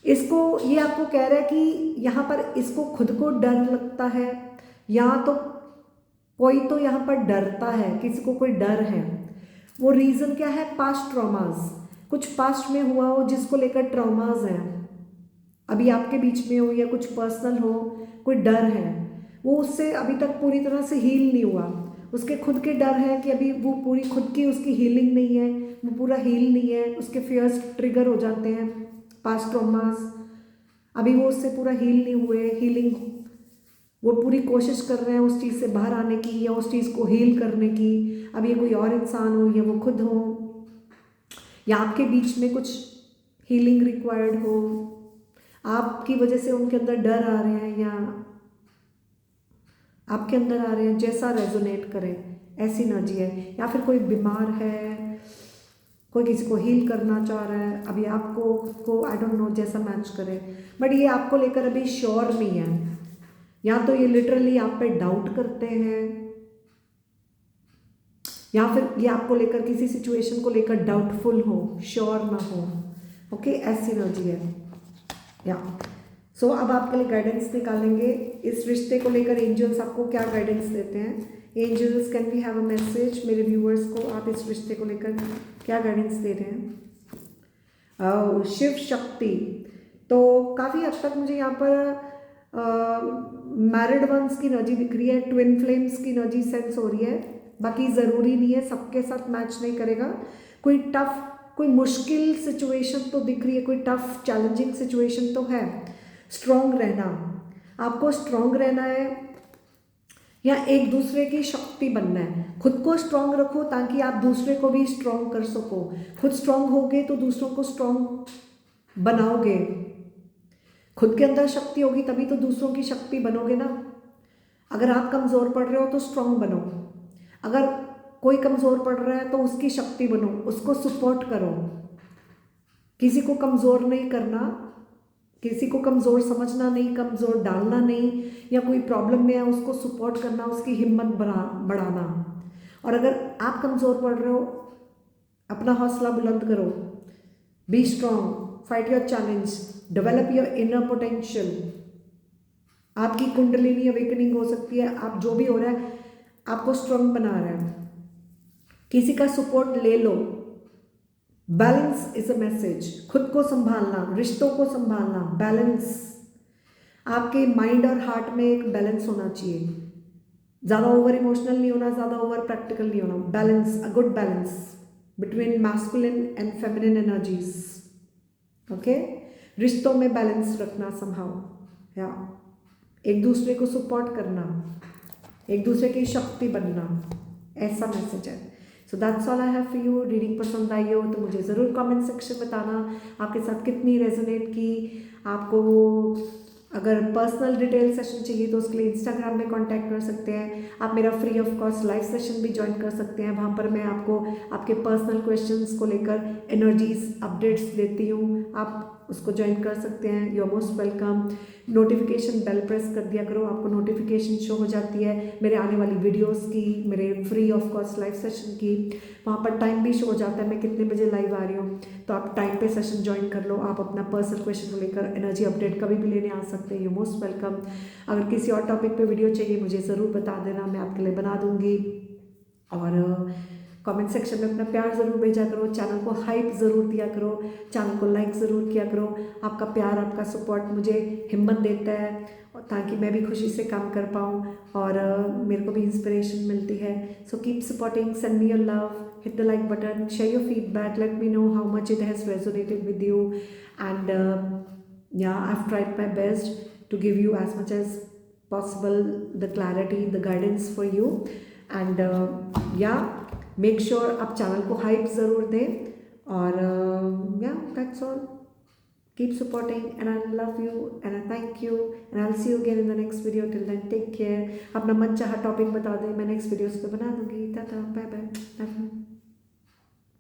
इसको, ये आपको कह रहा है कि यहाँ पर इसको खुद को डर लगता है, या तो कोई तो यहाँ पर डरता है, किसी को कोई डर है। वो रीज़न क्या है, पास्ट ट्रॉमास, कुछ पास्ट में हुआ हो जिसको लेकर ट्रॉमास हैं, अभी आपके बीच में हो या कुछ पर्सनल हो, कोई डर है, वो उससे अभी तक पूरी तरह से हील नहीं हुआ। उसके खुद के डर है कि अभी वो पूरी खुद की उसकी हीलिंग नहीं है, वो पूरा हील नहीं है, उसके फियर्स ट्रिगर हो जाते हैं, पास्ट ट्रॉमास, अभी वो उससे पूरा हील नहीं हुए। हीलिंग वो पूरी कोशिश कर रहे हैं उस चीज़ से बाहर आने की या उस चीज़ को हील करने की। अब ये कोई और इंसान हो या वो खुद हो, या आपके बीच में कुछ हीलिंग रिक्वायर्ड हो, आपकी वजह से उनके अंदर डर आ रहे हैं या आपके अंदर आ रहे हैं, जैसा रेजोनेट करे, ऐसी एनर्जी है। या फिर कोई बीमार है, कोई किसी को हील करना चाह रहा है, अभी आपको को आई डोंट नो, जैसा मैच करे, बट ये आपको लेकर अभी श्योर नहीं है। या तो ये लिटरली आप पे डाउट करते हैं, या फिर ये आपको लेकर किसी सिचुएशन को लेकर डाउटफुल हो, श्योर ना हो। ओके, ऐसी एनर्जी है। या सो अब आपके लिए गाइडेंस निकालेंगे इस रिश्ते को लेकर। एंजल्स आपको क्या गाइडेंस देते हैं। Angels, can we have a message मेरे व्यूअर्स को, आप इस रिश्ते को लेकर क्या गाइडेंस दे रहे हैं। शिव शक्ति, तो काफ़ी हद तक मुझे यहाँ पर मैरिड वंस की एनर्जी दिख रही है, ट्विन फ्लेम्स की एनर्जी सेंस हो रही है। बाकी ज़रूरी नहीं है, सबके साथ मैच नहीं करेगा। कोई टफ, कोई मुश्किल सिचुएशन तो दिख रही है, कोई टफ चैलेंजिंग सिचुएशन तो है। स्ट्रॉन्ग रहना, आपको स्ट्रॉन्ग रहना है या एक दूसरे की शक्ति बनना है। खुद को स्ट्रॉन्ग रखो ताकि आप दूसरे को भी स्ट्रॉन्ग कर सको। खुद स्ट्रॉन्ग होगे तो दूसरों को स्ट्रॉन्ग बनाओगे। खुद के अंदर शक्ति होगी तभी तो दूसरों की शक्ति बनोगे ना। अगर आप कमज़ोर पड़ रहे हो तो स्ट्रॉन्ग बनो, अगर कोई कमज़ोर पड़ रहा है तो उसकी शक्ति बनो, उसको सपोर्ट करो। किसी को कमज़ोर नहीं करना, किसी को कमज़ोर समझना नहीं, कमज़ोर डालना नहीं, या कोई प्रॉब्लम में है उसको सपोर्ट करना, उसकी हिम्मत बढ़ाना। और अगर आप कमज़ोर पड़ रहे हो, अपना हौसला बुलंद करो, be strong, fight your challenge, develop your inner potential. आपकी कुंडलिनी अवेकनिंग हो सकती है। आप जो भी हो रहा है आपको स्ट्रॉन्ग बना रहा है, किसी का सपोर्ट ले लो। बैलेंस इज अ मैसेज, खुद को संभालना, रिश्तों को संभालना, बैलेंस। आपके माइंड और हार्ट में एक बैलेंस होना चाहिए। ज़्यादा ओवर इमोशनल नहीं होना, ज़्यादा ओवर प्रैक्टिकल नहीं होना। Balance, a good balance between masculine and feminine energies. Okay, रिश्तों में बैलेंस रखना संभाव, या एक दूसरे को सपोर्ट करना, एक दूसरे की शक्ति बनना, ऐसा मैसेज है। So that's all I have for you. Reading पसंद आई हो तो मुझे ज़रूर कमेंट सेक्शन बताना आपके साथ कितनी रेजोनेट की। आपको अगर पर्सनल डिटेल सेशन चाहिए तो उसके लिए इंस्टाग्राम में कांटेक्ट कर सकते हैं आप। मेरा free of cost live session भी ज्वाइन कर सकते हैं। वहाँ पर मैं आपको आपके पर्सनल क्वेश्चंस को लेकर एनर्जीज अपडेट्स देती हूँ, आप उसको ज्वाइन कर सकते हैं। You are most welcome. Notification bell press कर दिया करो, आपको नोटिफिकेशन शो हो जाती है मेरे आने वाली वीडियोस की, मेरे free of cost live session की। वहाँ पर टाइम भी शो हो जाता है मैं कितने बजे लाइव आ रही हूँ, तो आप टाइम पे सेशन ज्वाइन कर लो। आप अपना पर्सनल क्वेश्चन को लेकर एनर्जी अपडेट कभी भी लेने आ सकते हैं। You most welcome. अगर किसी और टॉपिक पे वीडियो चाहिए मुझे ज़रूर बता देना, मैं आपके लिए बना दूँगी। और कमेंट सेक्शन में अपना प्यार ज़रूर भेजा करो, चैनल को हाइप ज़रूर दिया करो, चैनल को लाइक ज़रूर किया करो। आपका प्यार, आपका सपोर्ट मुझे हिम्मत देता है ताकि मैं भी खुशी से काम कर पाऊँ और मेरे को भी इंस्पिरेशन मिलती है। So keep supporting, send me your love, hit the like button, share your feedback, let me know how much it has resonated with you, and yeah, I've tried my best to give you as much as possible the clarity, the guidance for you, and yeah, make sure आप channel को hype ज़रूर दें और yeah, that's all. Keep supporting and I love you and I thank you and I'll see you again in the next video. Till then, take care. अपना मन चाहा topic बता दें, मैं नेक्स्ट वीडियोस पे बना दूंगी। Tata, bye bye.